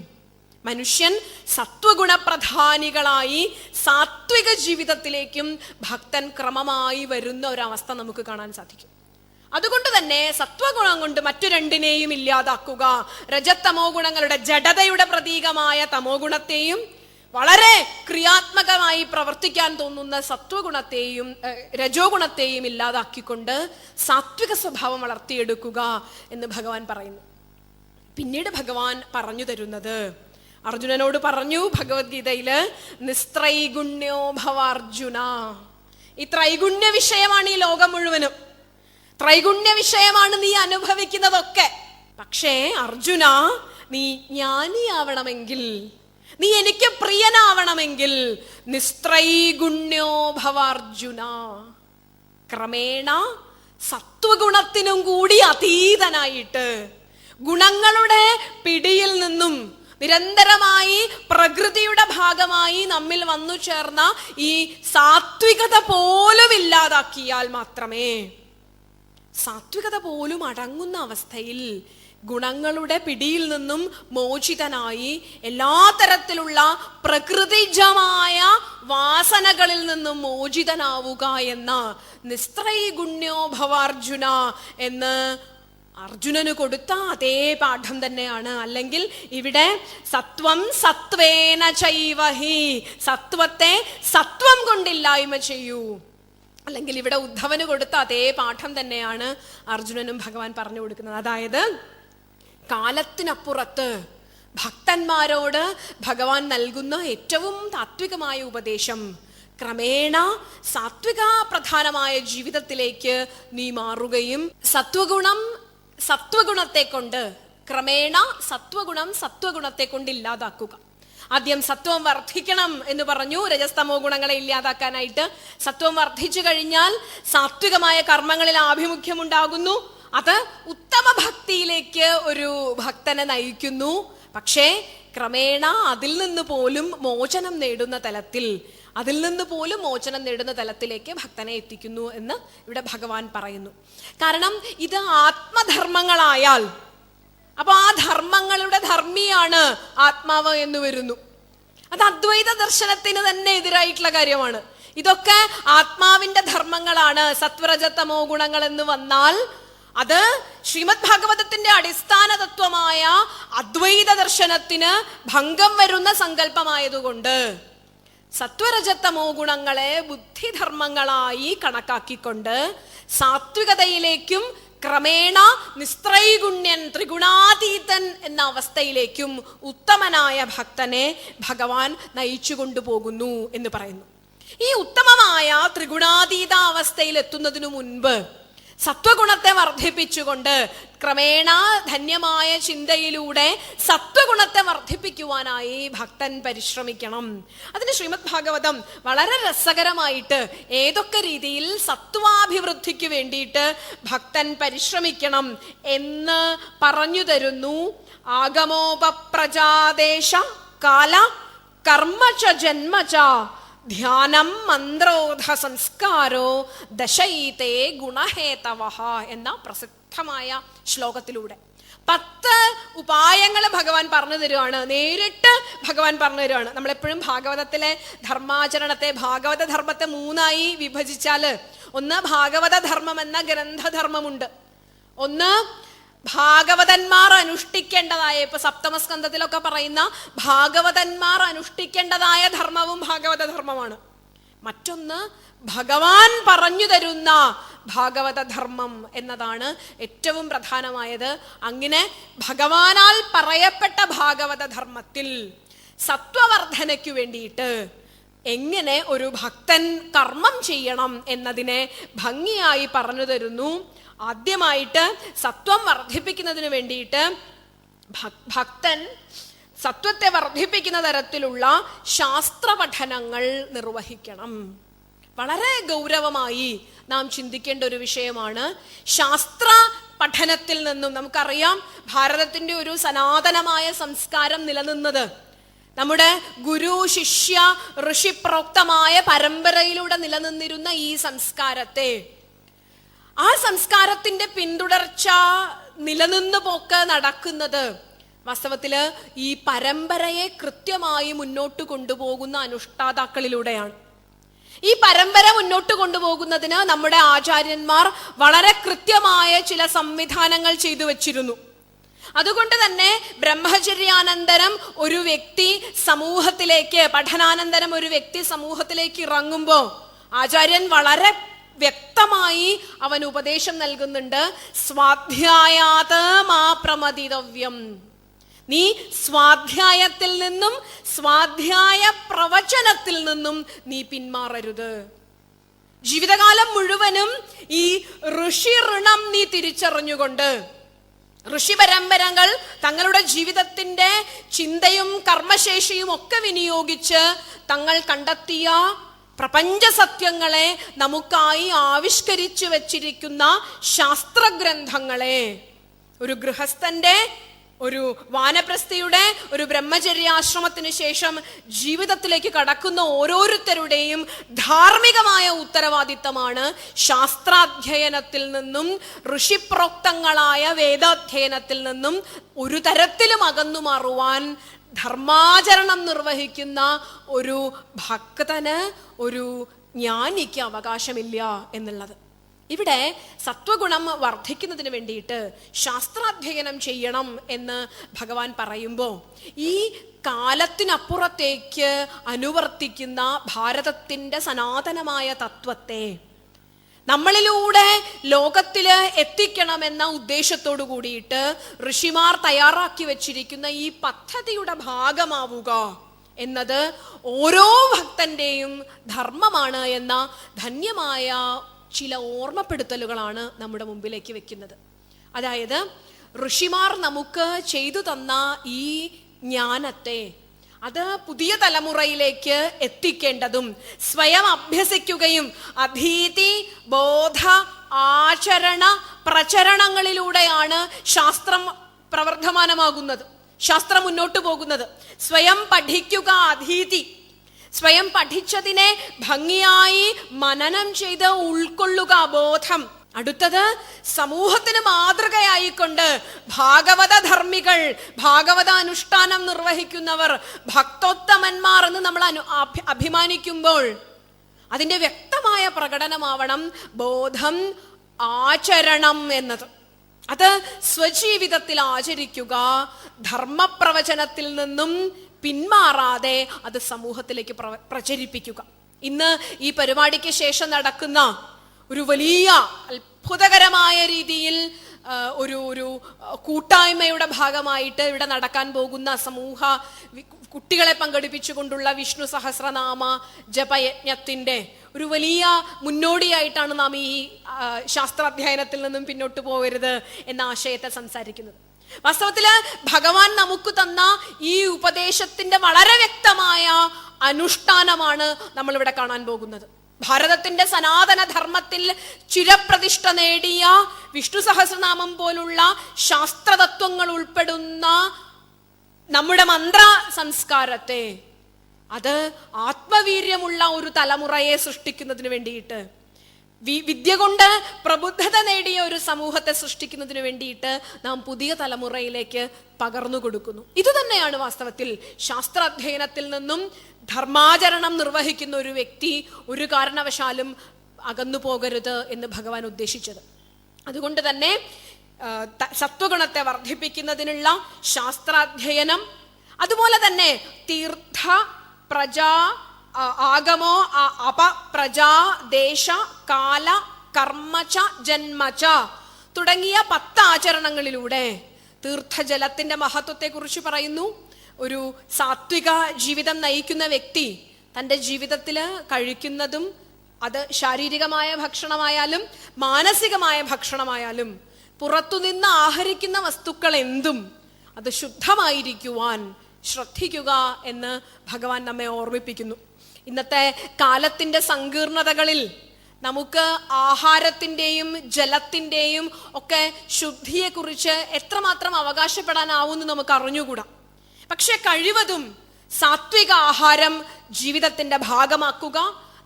[SPEAKER 1] മനുഷ്യൻ സത്വഗുണപ്രധാനികളായി സാത്വിക ജീവിതത്തിലേക്കും ഭക്തൻ ക്രമമായി വരുന്ന ഒരവസ്ഥ നമുക്ക് കാണാൻ സാധിക്കും. അതുകൊണ്ട് തന്നെ സത്വഗുണം കൊണ്ട് മറ്റു 2നെയും ഇല്ലാതാക്കുക, രജതമോ ഗുണങ്ങളുടെ ജഡതയുടെ പ്രതീകമായ തമോ ഗുണത്തെയും വളരെ ക്രിയാത്മകമായി പ്രവർത്തിക്കാൻ തോന്നുന്ന സത്വഗുണത്തെയും രജോ ഗുണത്തെയും ഇല്ലാതാക്കിക്കൊണ്ട് സാത്വിക സ്വഭാവം വളർത്തിയെടുക്കുക എന്ന് ഭഗവാൻ പറയുന്നു. പിന്നീട് ഭഗവാൻ പറഞ്ഞു തരുന്നത്, അർജുനനോട് പറഞ്ഞു ഭഗവത്ഗീതയില്, നിസ്ത്രൈഗുണ്യോ ഭവ അർജുന. ഈ ത്രൈഗുണ്യ വിഷയമാണ് ഈ ലോകം മുഴുവനും, ത്രൈഗുണ്യ വിഷയമാണ് നീ അനുഭവിക്കുന്നതൊക്കെ. പക്ഷേ അർജുന, നീ ജ്ഞാനിയാവണമെങ്കിൽ, നീ എനിക്ക് പ്രിയനാവണമെങ്കിൽ നിസ്ത്രൈഗുണ്യോ ഭവ അർജുന, ക്രമേണ സത്വഗുണത്തിനും കൂടി അതീതനായിട്ട്, ഗുണങ്ങളുടെ പിടിയിൽ നിന്നും നിരന്തരമായി പ്രകൃതിയുടെ ഭാഗമായി നമ്മിൽ വന്നു ചേർന്ന ഈ സാത്വികത പോലും ഇല്ലാതാക്കിയാൽ മാത്രമേ, സാത്വികത പോലും അടങ്ങുന്ന അവസ്ഥയിൽ ഗുണങ്ങളുടെ പിടിയിൽ നിന്നും മോചിതനായി എല്ലാ തരത്തിലുള്ള പ്രകൃതിജമായ വാസനകളിൽ നിന്നും മോചിതനാവുക എന്ന നിസ്ത്രൈഗുണ്യോ ഭവാർജുന എന്ന് അർജുനന് കൊടുത്ത അതേ പാഠം തന്നെയാണ്. അല്ലെങ്കിൽ ഇവിടെ സത്വം സത്വേന ചൈവഹി, സത്വത്തെ സത്വം കൊണ്ടില്ലായ്മ ചെയ്യൂ. അല്ലെങ്കിൽ ഇവിടെ ഉദ്ധവന് കൊടുത്ത അതേ പാഠം തന്നെയാണ് അർജുനനും ഭഗവാൻ പറഞ്ഞു കൊടുക്കുന്നത്. അതായത് കാലത്തിനപ്പുറത്ത് ഭക്തന്മാരോട് ഭഗവാൻ നൽകുന്ന ഏറ്റവും താത്വികമായ ഉപദേശം, ക്രമേണ സാത്വിക പ്രധാനമായ ജീവിതത്തിലേക്ക് നീ മാറുകയും സത്വഗുണത്തെ കൊണ്ട് ക്രമേണ സത്വഗുണത്തെ കൊണ്ട് ഇല്ലാതാക്കുക. ആദ്യം സത്വം വർദ്ധിക്കണം എന്ന് പറഞ്ഞു, രജസ്തമോ ഗുണങ്ങളെ ഇല്ലാതാക്കാനായിട്ട്. സത്വം വർദ്ധിച്ചു കഴിഞ്ഞാൽ സാത്വികമായ കർമ്മങ്ങളിൽ ആഭിമുഖ്യം ഉണ്ടാകുന്നു. അത് ഉത്തമ ഭക്തിയിലേക്ക് ഒരു ഭക്തനെ നയിക്കുന്നു. പക്ഷേ ക്രമേണ അതിൽ നിന്ന് പോലും മോചനം നേടുന്ന തലത്തിലേക്ക് ഭക്തനെ എത്തിക്കുന്നു എന്ന് ഇവിടെ ഭഗവാൻ പറയുന്നു. കാരണം ഇത് ആത്മധർമ്മങ്ങളായാൽ, അപ്പൊ ആ ധർമ്മങ്ങളുടെ ധർമ്മിയാണ് ആത്മാവ് എന്ന് വരുന്നു. അത് അദ്വൈത ദർശനത്തിന് തന്നെ എതിരായിട്ടുള്ള കാര്യമാണ്. ഇതൊക്കെ ആത്മാവിന്റെ ധർമ്മങ്ങളാണ്, സത്വരജതമോ ഗുണങ്ങൾ എന്ന് വന്നാൽ അത് ശ്രീമദ് ഭാഗവതത്തിന്റെ അടിസ്ഥാന തത്വമായ അദ്വൈത ദർശനത്തിന് ഭംഗം വരുന്ന സങ്കല്പമായതുകൊണ്ട് സത്വരജതമോ ഗുണങ്ങളെ ബുദ്ധിധർമ്മങ്ങളായി കണക്കാക്കിക്കൊണ്ട് സാത്വികതയിലേക്കും ക്രമേണ നിസ്ത്രൈഗുണ്യൻ ത്രിഗുണാതീതൻ എന്ന അവസ്ഥയിലേക്കും ഉത്തമനായ ഭക്തനെ ഭഗവാൻ നയിച്ചു കൊണ്ടുപോകുന്നു എന്ന് പറയുന്നു. ഈ ഉത്തമമായ ത്രിഗുണാതീത അവസ്ഥയിൽ എത്തുന്നതിനു മുൻപ് സത്വഗുണത്തെ വർദ്ധിപ്പിച്ചുകൊണ്ട് ക്രമേണ ധന്യമായ ചിന്തയിലൂടെ സത്വഗുണത്തെ വർദ്ധിപ്പിക്കുവാനായി ഭക്തൻ പരിശ്രമിക്കണം. അതിന് ശ്രീമദ് ഭാഗവതം വളരെ രസകരമായിട്ട് ഏതൊക്കെ രീതിയിൽ സത്വാഭിവൃദ്ധിക്ക് വേണ്ടിയിട്ട് ഭക്തൻ പരിശ്രമിക്കണം എന്ന് പറഞ്ഞു തരുന്നു. ആഗമോപപ്രജാദേശ കാല കർമ്മച ജന്മച ധ്യാനം മന്ത്രോധ സംസ്കാരോ ദശൈതേ ഗുണഹേതവഃ എന്ന പ്രസിദ്ധമായ ശ്ലോകത്തിലൂടെ 10 ഉപായങ്ങൾ ഭഗവാൻ പറഞ്ഞു തരുവാണ്. നേരിട്ട് ഭഗവാൻ പറഞ്ഞു തരുവാണ്. നമ്മളെപ്പോഴും ഭാഗവതത്തിലെ ധർമാചരണത്തെ, ഭാഗവത ധർമ്മത്തെ 3ആയി വിഭജിച്ചാല്, ഒന്ന് ഭാഗവത ധർമ്മം എന്ന ഗ്രന്ഥധർമ്മമുണ്ട്, ഒന്ന് ഭാഗവതന്മാർ അനുഷ്ഠിക്കേണ്ടതായ, ഇപ്പൊ സപ്തമസ്കന്ധത്തിലൊക്കെ പറയുന്ന ഭാഗവതന്മാർ അനുഷ്ഠിക്കേണ്ടതായ ധർമ്മവും ഭാഗവത ധർമ്മമാണ്. മറ്റൊന്ന് ഭഗവാൻ പറഞ്ഞു തരുന്ന ഭാഗവത ധർമ്മം എന്നതാണ് ഏറ്റവും പ്രധാനമായത്. അങ്ങനെ ഭഗവാനാൽ പറയപ്പെട്ട ഭാഗവത ധർമ്മത്തിൽ സത്വവർദ്ധനയ്ക്കു വേണ്ടിയിട്ട് എങ്ങനെ ഒരു ഭക്തൻ കർമ്മം ചെയ്യണം എന്നതിനെ ഭംഗിയായി പറഞ്ഞു തരുന്നു. ആദ്യമായിട്ട് സത്വം വർദ്ധിപ്പിക്കുന്നതിന് വേണ്ടിയിട്ട് ഭക്തൻ സത്വത്തെ വർദ്ധിപ്പിക്കുന്ന തരത്തിലുള്ള ശാസ്ത്ര പഠനങ്ങൾ നിർവഹിക്കണം. വളരെ ഗൗരവമായി നാം ചിന്തിക്കേണ്ട ഒരു വിഷയമാണ്. ശാസ്ത്ര പഠനത്തിൽ നിന്നും നമുക്കറിയാം, ഭാരതത്തിന്റെ ഒരു സനാതനമായ സംസ്കാരം നിലനിന്നത് നമ്മുടെ ഗുരു ശിഷ്യ ഋഷിപ്രോക്തമായ പരമ്പരയിലൂടെ നിലനിന്നിരുന്ന ഈ സംസ്കാരത്തെ, ആ സംസ്കാരത്തിന്റെ പിന്തുടർച്ച നിലനിന്നു പോക്ക് നടക്കുന്നത് വാസ്തവത്തില് ഈ പരമ്പരയെ കൃത്യമായി മുന്നോട്ട് കൊണ്ടുപോകുന്ന അനുഷ്ഠാതാക്കളിലൂടെയാണ്. ഈ പരമ്പര മുന്നോട്ട് കൊണ്ടുപോകുന്നതിന് നമ്മുടെ ആചാര്യന്മാർ വളരെ കൃത്യമായ ചില സംവിധാനങ്ങൾ ചെയ്തു വച്ചിരുന്നു. അതുകൊണ്ട് തന്നെ ബ്രഹ്മചര്യാനന്തരം ഒരു വ്യക്തി സമൂഹത്തിലേക്ക്, പഠനാനന്തരം ഒരു വ്യക്തി സമൂഹത്തിലേക്ക് ഇറങ്ങുമ്പോൾ ആചാര്യൻ വളരെ വ്യക്തമായി അവൻ ഉപദേശം നൽകുന്നുണ്ട്. സ്വാധ്യായാത് മാ പ്രമദിതവ്യം. നീ സ്വാധ്യായത്തിൽ നിന്നും സ്വാധ്യായ പ്രവചനത്തിൽ നിന്നും നീ പിന്മാറരുത്. ജീവിതകാലം മുഴുവനും ഈ ഋഷി ഋണം നീ തിരിച്ചറിഞ്ഞുകൊണ്ട്, ഋഷി പരമ്പരകൾ തങ്ങളുടെ ജീവിതത്തിന്റെ ചിന്തയും കർമ്മശേഷിയും ഒക്കെ വിനിയോഗിച്ച് തങ്ങൾ കണ്ടെത്തിയ പ്രപഞ്ച സത്യങ്ങളെ നമുക്കായി ആവിഷ്കരിച്ചു വച്ചിരിക്കുന്ന ശാസ്ത്രഗ്രന്ഥങ്ങളെ ഒരു ഗൃഹസ്ഥന്റെ, ഒരു വാനപ്രസ്ഥയുടെ, ഒരു ബ്രഹ്മചര്യാശ്രമത്തിന് ശേഷം ജീവിതത്തിലേക്ക് കടക്കുന്ന ഓരോരുത്തരുടെയും ധാർമ്മികമായ ഉത്തരവാദിത്തമാണ് ശാസ്ത്രാധ്യയനത്തിൽ നിന്നും ഋഷിപ്രോക്തങ്ങളായ വേദാധ്യയനത്തിൽ നിന്നും ഒരു തരത്തിലും അകന്നു മാറുവാൻ ധർമാചരണം നിർവഹിക്കുന്ന ഒരു ഭക്തന്, ഒരു ജ്ഞാനിക്ക് അവകാശമില്ല എന്നുള്ളത്. ഇവിടെ സത്വഗുണം വർദ്ധിക്കുന്നതിന് വേണ്ടിയിട്ട് ശാസ്ത്രാധ്യയനം ചെയ്യണം എന്ന് ഭഗവാൻ പറയുമ്പോൾ ഈ കാലത്തിനപ്പുറത്തേക്ക് അനുവർത്തിക്കുന്ന ഭാരതത്തിൻ്റെ സനാതനമായ തത്വത്തെ നമ്മളിലൂടെ ലോകത്തില് എത്തിക്കണമെന്ന ഉദ്ദേശത്തോടു കൂടിയിട്ട് ഋഷിമാർ തയ്യാറാക്കി വച്ചിരിക്കുന്ന ഈ പദ്ധതിയുടെ ഭാഗമാവുക എന്നത് ഓരോ ഭക്തന്റെയും ധർമ്മമാണ് എന്ന ധന്യമായ ചില ഓർമ്മപ്പെടുത്തലുകളാണ് നമ്മുടെ മുമ്പിലേക്ക് വെക്കുന്നത്. അതായത് ഋഷിമാർ നമുക്ക് ചെയ്തു തന്ന ഈ ജ്ഞാനത്തെ അത് പുതിയ തലമുറയിലേക്ക് എത്തിക്കേണ്ടതും സ്വയം അഭ്യസിക്കുകയും അധീതി ബോധ ആചരണ പ്രചരണങ്ങളിലൂടെയാണ് ശാസ്ത്രം പ്രവർദ്ധമാനമാകുന്നത്, ശാസ്ത്രം മുന്നോട്ട് പോകുന്നത്. സ്വയം പഠിക്കുക, അധീതി, സ്വയം പഠിച്ചതിനെ ഭംഗിയായി മനനം ചെയ്ത് ഉൾക്കൊള്ളുക, ബോധം. അടുത്തത് സമൂഹത്തിന് മാതൃകയായിക്കൊണ്ട് ഭാഗവത ധർമ്മികൾ, ഭാഗവത അനുഷ്ഠാനം നിർവഹിക്കുന്നവർ, ഭക്തോത്തമന്മാർ എന്ന് നമ്മൾ അഭിമാനിക്കുമ്പോൾ അതിൻ്റെ വ്യക്തമായ പ്രകടനമാവണം ബോധം, ആചരണം എന്നത്. അത് സ്വജീവിതത്തിൽ ആചരിക്കുക, ധർമ്മപ്രവചനത്തിൽ നിന്നും പിന്മാറാതെ അത് സമൂഹത്തിലേക്ക് പ്രചരിപ്പിക്കുക. ഇന്ന് ഈ പരിപാടിക്ക് ശേഷം നടക്കുന്ന ഒരു വലിയ അത്ഭുതകരമായ രീതിയിൽ ഒരു കൂട്ടായ്മയുടെ ഭാഗമായിട്ട് ഇവിടെ നടക്കാൻ പോകുന്ന സമൂഹ കുട്ടികളെ പങ്കെടുപ്പിച്ചുകൊണ്ടുള്ള വിഷ്ണു സഹസ്രനാമ ജപയജ്ഞത്തിൻ്റെ ഒരു വലിയ മുന്നോടിയായിട്ടാണ് നാം ഈ ശാസ്ത്രാധ്യയനത്തിൽ നിന്നും പിന്നോട്ട് പോകരുത് എന്ന ആശയത്തെ സംസാരിക്കുന്നത്. വാസ്തവത്തില് ഭഗവാൻ നമുക്ക് തന്ന ഈ ഉപദേശത്തിന്റെ വളരെ വ്യക്തമായ അനുഷ്ഠാനമാണ് നമ്മളിവിടെ കാണാൻ പോകുന്നത്. ഭാരതത്തിന്റെ സനാതന ധർമ്മത്തിൽ ചിരപ്രതിഷ്ഠ നേടിയ വിഷ്ണു സഹസ്രനാമം പോലുള്ള ശാസ്ത്രതത്വങ്ങൾ ഉൾപ്പെടുന്ന നമ്മുടെ മന്ത്ര സംസ്കാരത്തെ, അത് ആത്മവീര്യമുള്ള ഒരു തലമുറയെ സൃഷ്ടിക്കുന്നതിന് വേണ്ടിയിട്ട്, വിദ്യ കൊണ്ട് പ്രബുദ്ധത നേടിയ ഒരു സമൂഹത്തെ സൃഷ്ടിക്കുന്നതിന് വേണ്ടിയിട്ട് നാം പുതിയ തലമുറയിലേക്ക് പകർന്നു കൊടുക്കുന്നു. ഇത് തന്നെയാണ് വാസ്തവത്തിൽ ശാസ്ത്രാധ്യയനത്തിൽ നിന്നും ധർമാചരണം നിർവഹിക്കുന്ന ഒരു വ്യക്തി ഒരു കാരണവശാലും അകന്നു പോകരുത് എന്ന് ഭഗവാൻ ഉദ്ദേശിച്ചത്. അതുകൊണ്ട് തന്നെ സത്വഗുണത്തെ വർദ്ധിപ്പിക്കുന്നതിനുള്ള ശാസ്ത്രാധ്യയനം, അതുപോലെ തന്നെ തീർത്ഥ, പ്രജാ, ആഗമോ, അപപ്രജാ, ദേശ, കാല, കർമ്മച, ജന്മച തുടങ്ങിയ 10 ആചരണങ്ങളിലൂടെ തീർത്ഥജലത്തിന്റെ മഹത്വത്തെക്കുറിച്ച് പറയുന്നു. ഒരു സാത്വിക ജീവിതം നയിക്കുന്ന വ്യക്തി തൻ്റെ ജീവിതത്തിൽ കഴിക്കുന്നതും, അത് ശാരീരികമായ ഭക്ഷണമായാലും മാനസികമായ ഭക്ഷണമായാലും പുറത്തുനിന്ന് ആഹരിക്കുന്ന വസ്തുക്കൾ എന്തും അത് ശുദ്ധമായിരിക്കുവാൻ ശ്രദ്ധിക്കുക എന്ന് ഭഗവാൻ നമ്മെ ഓർമ്മിപ്പിക്കുന്നു. ഇന്നത്തെ കാലത്തിൻ്റെ സങ്കീർണതകളിൽ നമുക്ക് ആഹാരത്തിൻ്റെയും ജലത്തിൻ്റെയും ഒക്കെ ശുദ്ധിയെക്കുറിച്ച് എത്രമാത്രം അവകാശപ്പെടാനാവുമെന്ന് നമുക്ക് അറിഞ്ഞുകൂടാ. പക്ഷെ കഴിവതും സാത്വിക ആഹാരം ജീവിതത്തിൻ്റെ ഭാഗമാക്കുക.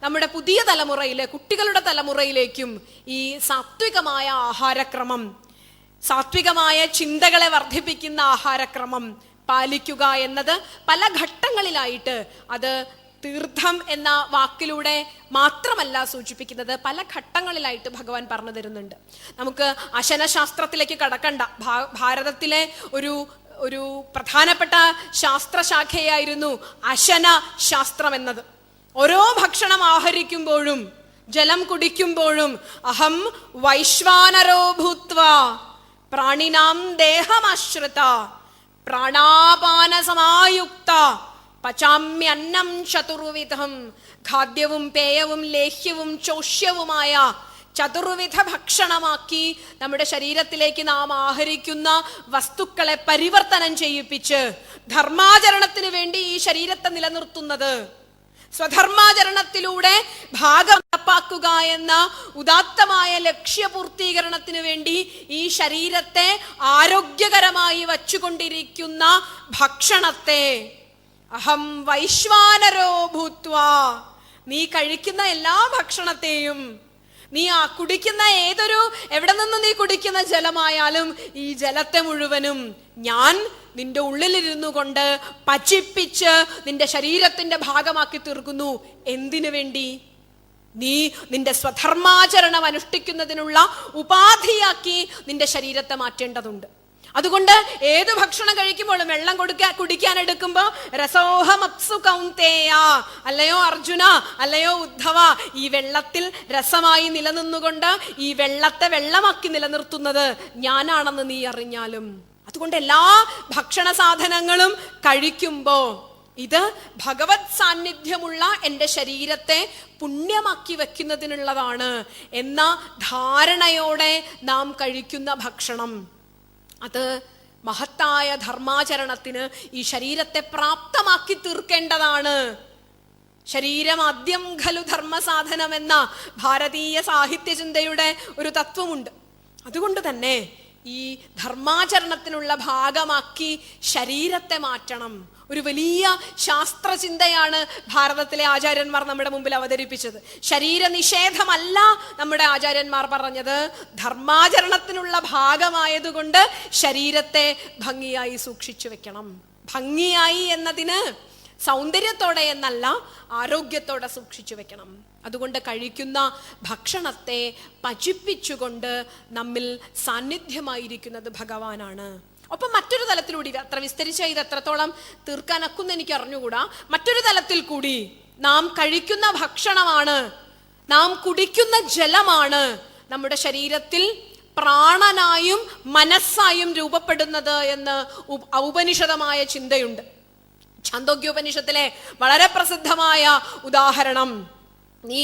[SPEAKER 1] നമ്മുടെ പുതിയ തലമുറയിലെ കുട്ടികളുടെ തലമുറയിലേക്കും ഈ സാത്വികമായ ആഹാരക്രമം, സാത്വികമായ ചിന്തകളെ വർദ്ധിപ്പിക്കുന്ന ആഹാരക്രമം പാലിക്കുക എന്നത് പല ഘട്ടങ്ങളിലായിട്ട്, അത് തീർത്ഥം എന്ന വാക്കിലൂടെ മാത്രമല്ല സൂചിപ്പിക്കുന്നത്, പല ഘട്ടങ്ങളിലായിട്ട് ഭഗവാൻ പറഞ്ഞു തരുന്നുണ്ട്. നമുക്ക് അശനശാസ്ത്രത്തിലേക്ക് കടക്കണ്ട. ഭാരതത്തിലെ ഒരു പ്രധാനപ്പെട്ട ശാസ്ത്രശാഖയായിരുന്നു അശന ശാസ്ത്രം എന്നത്. ഓരോ ഭക്ഷണം ആഹരിക്കുമ്പോഴും ജലം കുടിക്കുമ്പോഴും അഹം വൈശ്വാനരോ ഭൂത്വ പ്രാണിനാം ദേഹമാശ്രിത പ്രാണാപാന സമായുക്ത പചാമ്യന്നം ചതുർവിധം, ഖാദ്യവും പേയവും ലേഹ്യവും ചോഷ്യവുമായ ചതുർവിധ ഭക്ഷണമാക്കി നമ്മുടെ ശരീരത്തിലേക്ക് നാം ആഹരിക്കുന്ന വസ്തുക്കളെ പരിവർത്തനം ചെയ്യിപ്പിച്ച് ധർമാചരണത്തിന് വേണ്ടി ഈ ശരീരത്തെ നിലനിർത്തുന്നത്, സ്വധർമാചരണത്തിലൂടെ ഭാഗം നടപ്പാക്കുക എന്ന ഉദാത്തമായ ലക്ഷ്യപൂർത്തീകരണത്തിന് വേണ്ടി ഈ ശരീരത്തെ ആരോഗ്യകരമായി വച്ചുകൊണ്ടിരിക്കുന്ന ഭക്ഷണത്തെ അഹം വൈശ്വാനരോ ഭൂത്വ, നീ കഴിക്കുന്ന എല്ലാ ഭക്ഷണത്തെയും, നീ കുടിക്കുന്ന എവിടെ നിന്ന് നീ കുടിക്കുന്ന ജലമായാലും ഈ ജലത്തെ മുഴുവനും ഞാൻ നിന്റെ ഉള്ളിലിരുന്നു കൊണ്ട് പചിപ്പിച്ച് നിന്റെ ശരീരത്തിന്റെ ഭാഗമാക്കി തീർക്കുന്നു. എന്തിനു വേണ്ടി? നീ നിന്റെ സ്വധർമാചരണം അനുഷ്ഠിക്കുന്നതിനുള്ള ഉപാധിയാക്കി നിന്റെ ശരീരത്തെ മാറ്റേണ്ടതുണ്ട്. അതുകൊണ്ട് ഏത് ഭക്ഷണം കഴിക്കുമ്പോഴും വെള്ളം കുടിക്കാൻ എടുക്കുമ്പോ രസോഹമപ്സു കൗന്ദേയ, അല്ലയോ അർജുന, അല്ലയോ ഉദ്ധവ, ഈ വെള്ളത്തിൽ രസമായി നിലനിന്നുകൊണ്ട് ഈ വെള്ളത്തെ വെള്ളമാക്കി നിലനിർത്തുന്നത് ഞാനാണെന്ന് നീ അറിഞ്ഞാലും. അതുകൊണ്ട് എല്ലാ ഭക്ഷണ സാധനങ്ങളും കഴിക്കുമ്പോ ഇത് ഭഗവത് സാന്നിധ്യമുള്ള എൻ്റെ ശരീരത്തെ പുണ്യമാക്കി വെക്കുന്നതിനുള്ളതാണ് എന്ന ധാരണയോടെ നാം കഴിക്കുന്ന ഭക്ഷണം, അത് മഹത്തായ ധർമാചരണത്തിന് ഈ ശരീരത്തെ പ്രാപ്തമാക്കി തീർക്കേണ്ടതാണ്. ശരീരമാദ്യം ഖലു ധർമ്മസാധനം എന്ന ഭാരതീയ സാഹിത്യ ചിന്തയുടെ ഒരു തത്വമുണ്ട്. അതുകൊണ്ട് തന്നെ ഈ ധർമാചരണത്തിനുള്ള ഭാഗമാക്കി ശരീരത്തെ മാറ്റണം. ഒരു വലിയ ശാസ്ത്രചിന്തയാണ് ഭാരതത്തിലെ ആചാര്യന്മാർ നമ്മുടെ മുമ്പിൽ അവതരിപ്പിച്ചത്. ശരീര നിഷേധമല്ല നമ്മുടെ ആചാര്യന്മാർ പറഞ്ഞത്, ധർമാചരണത്തിനുള്ള ഭാഗമായതുകൊണ്ട് ശരീരത്തെ ഭംഗിയായി സൂക്ഷിച്ചു വെക്കണം. ഭംഗിയായി എന്നതിന് സൗന്ദര്യത്തോടെ എന്നല്ല, ആരോഗ്യത്തോടെ സൂക്ഷിച്ചു വെക്കണം. അതുകൊണ്ട് കഴിക്കുന്ന ഭക്ഷണത്തെ പചിപ്പിച്ചുകൊണ്ട് നമ്മിൽ സാന്നിധ്യമായിരിക്കുന്നത് ഭഗവാനാണ്. ഒപ്പം മറ്റൊരു തലത്തിലൂടെ, അത്ര വിസ്തരിച്ച ഇത് എത്രത്തോളം തീർക്കാനൊക്കുന്ന എനിക്ക് അറിഞ്ഞുകൂടാ, മറ്റൊരു തലത്തിൽ കൂടി നാം കഴിക്കുന്ന ഭക്ഷണമാണ്, നാം കുടിക്കുന്ന ജലമാണ് നമ്മുടെ ശരീരത്തിൽ പ്രാണനായും മനസ്സായും രൂപപ്പെടുന്നത് എന്ന് ഔപനിഷദമായ ചിന്തയുണ്ട്. ഛാന്തോഗ്യോപനിഷത്തിലെ വളരെ പ്രസിദ്ധമായ ഉദാഹരണം, നീ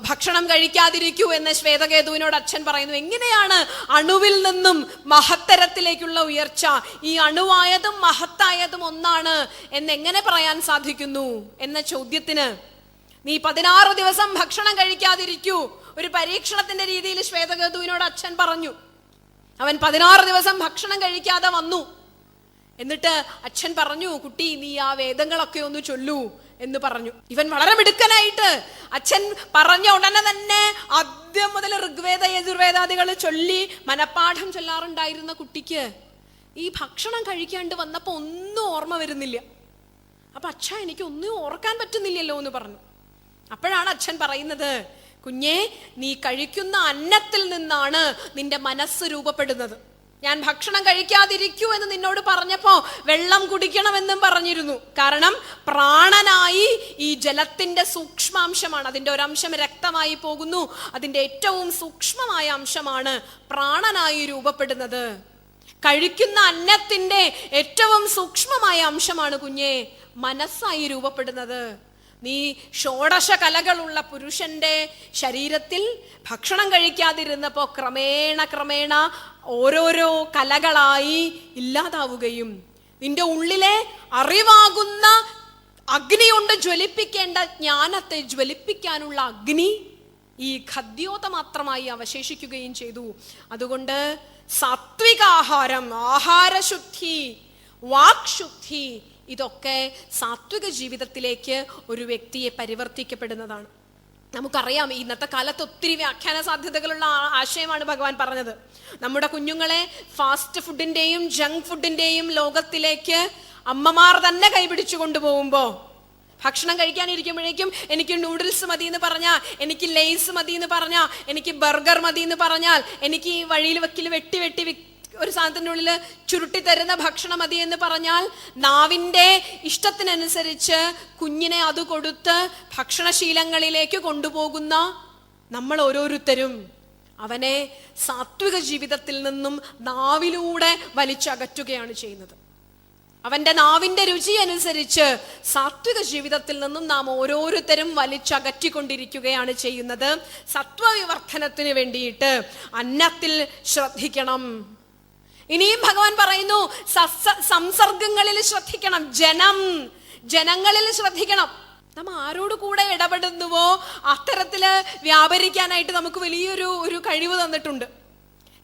[SPEAKER 1] ഭക്ഷണം കഴിക്കാതിരിക്കൂ എന്ന് ശ്വേതകേതുവിനോട് അച്ഛൻ പറയുന്നു. എങ്ങനെയാണ് അണുവിൽ നിന്നും മഹത്തരത്തിലേക്കുള്ള ഉയർച്ച? ഈ അണുവായതും മഹത്തായതും ഒന്നാണ് എന്നെങ്ങനെ പറയാൻ സാധിക്കുന്നു എന്ന ചോദ്യത്തിന് നീ 16 ദിവസം ഭക്ഷണം കഴിക്കാതിരിക്കൂ, ഒരു പരീക്ഷണത്തിന്റെ രീതിയിൽ ശ്വേതകേതുവിനോട് അച്ഛൻ പറഞ്ഞു. അവൻ 16 ദിവസം ഭക്ഷണം കഴിക്കാതെ വന്നു. എന്നിട്ട് അച്ഛൻ പറഞ്ഞു, കുട്ടി നീ ആ വേദങ്ങളൊക്കെ ഒന്ന് ചൊല്ലൂ എന്ന് പറഞ്ഞു. ഇവൻ വളരെ മിടുക്കനായിട്ട് അച്ഛൻ പറഞ്ഞ ഉടനെ തന്നെ ആദ്യം മുതൽ ഋഗ്വേദ യജുർവേദാദികൾ ചൊല്ലി മനപ്പാഠം ചൊല്ലാറുണ്ടായിരുന്ന കുട്ടിക്ക് ഈ ഭക്ഷണം കഴിക്കാണ്ട് വന്നപ്പോ ഒന്നും ഓർമ്മ വരുന്നില്ല. അപ്പൊ അച്ഛാ എനിക്ക് ഒന്നും ഓർക്കാൻ പറ്റുന്നില്ലല്ലോ എന്ന് പറഞ്ഞു. അപ്പോഴാണ് അച്ഛൻ പറയുന്നത്, കുഞ്ഞേ, നീ കഴിക്കുന്ന അന്നത്തിൽ നിന്നാണ് നിന്റെ മനസ്സ് രൂപപ്പെടുന്നത്. ഞാൻ ഭക്ഷണം കഴിക്കാതിരിക്കൂ എന്ന് നിന്നോട് പറഞ്ഞപ്പോ വെള്ളം കുടിക്കണമെന്നും പറഞ്ഞിരുന്നു. കാരണം പ്രാണനായി ഈ ജലത്തിന്റെ സൂക്ഷ്മാംശമാണ്, അതിന്റെ ഒരംശം രക്തമായി പോകുന്നു, അതിന്റെ ഏറ്റവും സൂക്ഷ്മമായ അംശമാണ് പ്രാണനായി രൂപപ്പെടുന്നത്. കഴിക്കുന്ന അന്നത്തിന്റെ ഏറ്റവും സൂക്ഷ്മമായ അംശമാണ് കുഞ്ഞെ മനസ്സായി രൂപപ്പെടുന്നത്. നീ ഷോഡശ കലകളുള്ള പുരുഷന്റെ ശരീരത്തിൽ ഭക്ഷണം കഴിക്കാതിരുന്നപ്പോ ക്രമേണ ഓരോരോ കലകളായി ഇല്ലാതാവുകയും നിന്റെ ഉള്ളിലെ അറിവാകുന്ന അഗ്നി കൊണ്ട് ജ്വലിപ്പിക്കേണ്ട ജ്ഞാനത്തെ ജ്വലിപ്പിക്കാനുള്ള അഗ്നി ഈ ഖദ്യോത മാത്രമായി അവശേഷിക്കുകയും ചെയ്തു. അതുകൊണ്ട് സാത്വികാഹാരം, ആഹാരശുദ്ധി, വാക്ശുദ്ധി, ഇതൊക്കെ സാത്വിക ജീവിതത്തിലേക്ക് ഒരു വ്യക്തിയെ പരിവർത്തിക്കപ്പെടുന്നതാണ്. നമുക്കറിയാം, ഇന്നത്തെ കാലത്ത് ഒത്തിരി വ്യാഖ്യാന സാധ്യതകളുള്ള ആശയമാണ് ഭഗവാൻ പറഞ്ഞത്. നമ്മുടെ കുഞ്ഞുങ്ങളെ ഫാസ്റ്റ് ഫുഡിന്റെയും ജങ്ക് ഫുഡിന്റെയും ലോകത്തിലേക്ക് അമ്മമാർ തന്നെ കൈപിടിച്ചു കൊണ്ടുപോകുമ്പോ, ഭക്ഷണം കഴിക്കാനിരിക്കുമ്പോഴേക്കും എനിക്ക് നൂഡിൽസ് മതി എന്ന് പറഞ്ഞാൽ, എനിക്ക് ലേസ് മതി എന്ന് പറഞ്ഞാൽ, എനിക്ക് ബർഗർ മതി എന്ന് പറഞ്ഞാൽ, എനിക്ക് ഈ വഴിയിൽ വെക്കിൽ വെട്ടി ഒരു സാധനത്തിൻ്റെ ഉള്ളിൽ ചുരുട്ടി തരുന്ന ഭക്ഷണം മതി എന്ന് പറഞ്ഞാൽ, നാവിൻ്റെ ഇഷ്ടത്തിനനുസരിച്ച് കുഞ്ഞിനെ അത് കൊടുത്ത് ഭക്ഷണശീലങ്ങളിലേക്ക് കൊണ്ടുപോകുന്ന നമ്മൾ ഓരോരുത്തരും അവനെ സാത്വിക ജീവിതത്തിൽ നിന്നും നാവിലൂടെ വലിച്ചകറ്റുകയാണ് ചെയ്യുന്നത്. അവന്റെ നാവിന്റെ രുചി അനുസരിച്ച് സാത്വിക ജീവിതത്തിൽ നിന്നും നാം ഓരോരുത്തരും വലിച്ചകറ്റിക്കൊണ്ടിരിക്കുകയാണ് ചെയ്യുന്നത്. സത്വവിവർദ്ധനത്തിന് വേണ്ടിയിട്ട് അന്നത്തിൽ ശ്രദ്ധിക്കണം. ഇനിയും ഭഗവാൻ പറയുന്നു, സംസർഗങ്ങളിൽ ശ്രദ്ധിക്കണം, ജനങ്ങളിൽ ശ്രദ്ധിക്കണം. നാം ആരോട് കൂടെ ഇടപെടുന്നുവോ അത്തരത്തില് വ്യാപരിക്കാനായിട്ട് നമുക്ക് വലിയൊരു കഴിവ് തന്നിട്ടുണ്ട്.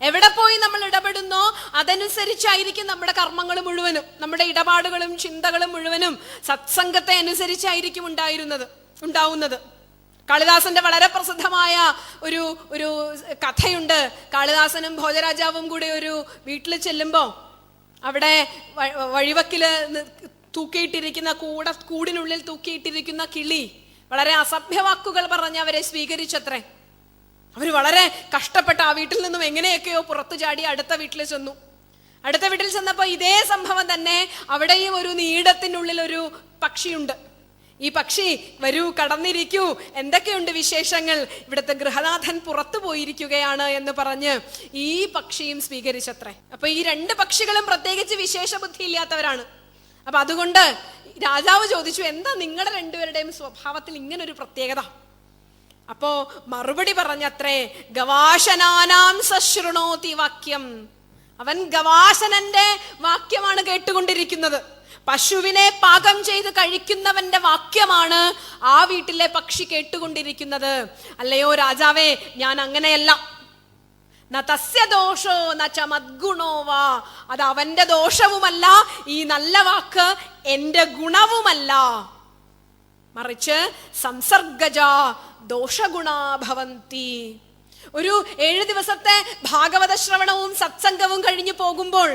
[SPEAKER 1] എവിടെ പോയി നമ്മൾ ഇടപെടുന്നോ അതനുസരിച്ചായിരിക്കും നമ്മുടെ കർമ്മങ്ങൾ മുഴുവനും, നമ്മുടെ ഇടപാടുകളും ചിന്തകളും മുഴുവനും സത്സംഗത്തെ അനുസരിച്ചായിരിക്കും ഉണ്ടാവുന്നത്. കാളിദാസന്റെ വളരെ പ്രസിദ്ധമായ ഒരു കഥയുണ്ട്. കാളിദാസനും ഭോജരാജാവും കൂടെ ഒരു വീട്ടിൽ ചെല്ലുമ്പോ അവിടെ വഴിവക്കില് തൂക്കിയിട്ടിരിക്കുന്ന കൂടിനുള്ളിൽ തൂക്കിയിട്ടിരിക്കുന്ന കിളി വളരെ അസഭ്യവാക്കുകൾ പറഞ്ഞ് അവരെ സ്വീകരിച്ചത്രേ. അവർ വളരെ കഷ്ടപ്പെട്ട് ആ വീട്ടിൽ നിന്നും എങ്ങനെയൊക്കെയോ പുറത്തു ചാടി അടുത്ത വീട്ടിൽ ചെന്നു. അടുത്ത വീട്ടിൽ ചെന്നപ്പോൾ ഇതേ സംഭവം തന്നെ. അവിടെയും ഒരു നീടത്തിനുള്ളിൽ ഒരു പക്ഷിയുണ്ട്. ഈ പക്ഷി, വരൂ, കടന്നിരിക്കൂ, എന്തൊക്കെയുണ്ട് വിശേഷങ്ങൾ, ഇവിടുത്തെ ഗൃഹനാഥൻ പുറത്തു പോയിരിക്കുകയാണ് എന്ന് പറഞ്ഞ് ഈ പക്ഷിയും സ്വീകരിച്ചത്രേ. അപ്പൊ ഈ രണ്ട് പക്ഷികളും പ്രത്യേകിച്ച് വിശേഷ ബുദ്ധി ഇല്ലാത്തവരാണ്. അപ്പൊ അതുകൊണ്ട് രാജാവ് ചോദിച്ചു, എന്താ നിങ്ങളുടെ രണ്ടുപേരുടെയും സ്വഭാവത്തിൽ ഇങ്ങനൊരു പ്രത്യേകത? അപ്പോ മറുപടി പറഞ്ഞത്രേ, ഗവാശനാനാം സശൃണോതി വാക്യം. അവൻ ഗവാശനന്റെ വാക്യമാണ് കേട്ടുകൊണ്ടിരിക്കുന്നത്. പശുവിനെ പാകം ചെയ്ത് കഴിക്കുന്നവന്റെ വാക്യമാണ് ആ വീട്ടിലെ പക്ഷി കേട്ടുകൊണ്ടിരിക്കുന്നത്. അല്ലയോ രാജാവേ, ഞാൻ അങ്ങനെയല്ല. ന തസ്യ ദോഷോ ന ച മദ്ഗുണോ വാ. അത് അവന്റെ ദോഷവുമല്ല, ഈ നല്ല വാക്ക് എന്റെ ഗുണവുമല്ല, മറിച്ച് സംസർഗജ ദോഷഗുണാ ഭവന്തി. ഒരു 7 ദിവസത്തെ ഭാഗവത ശ്രവണവും സത്സംഗവും കഴിഞ്ഞു പോകുമ്പോൾ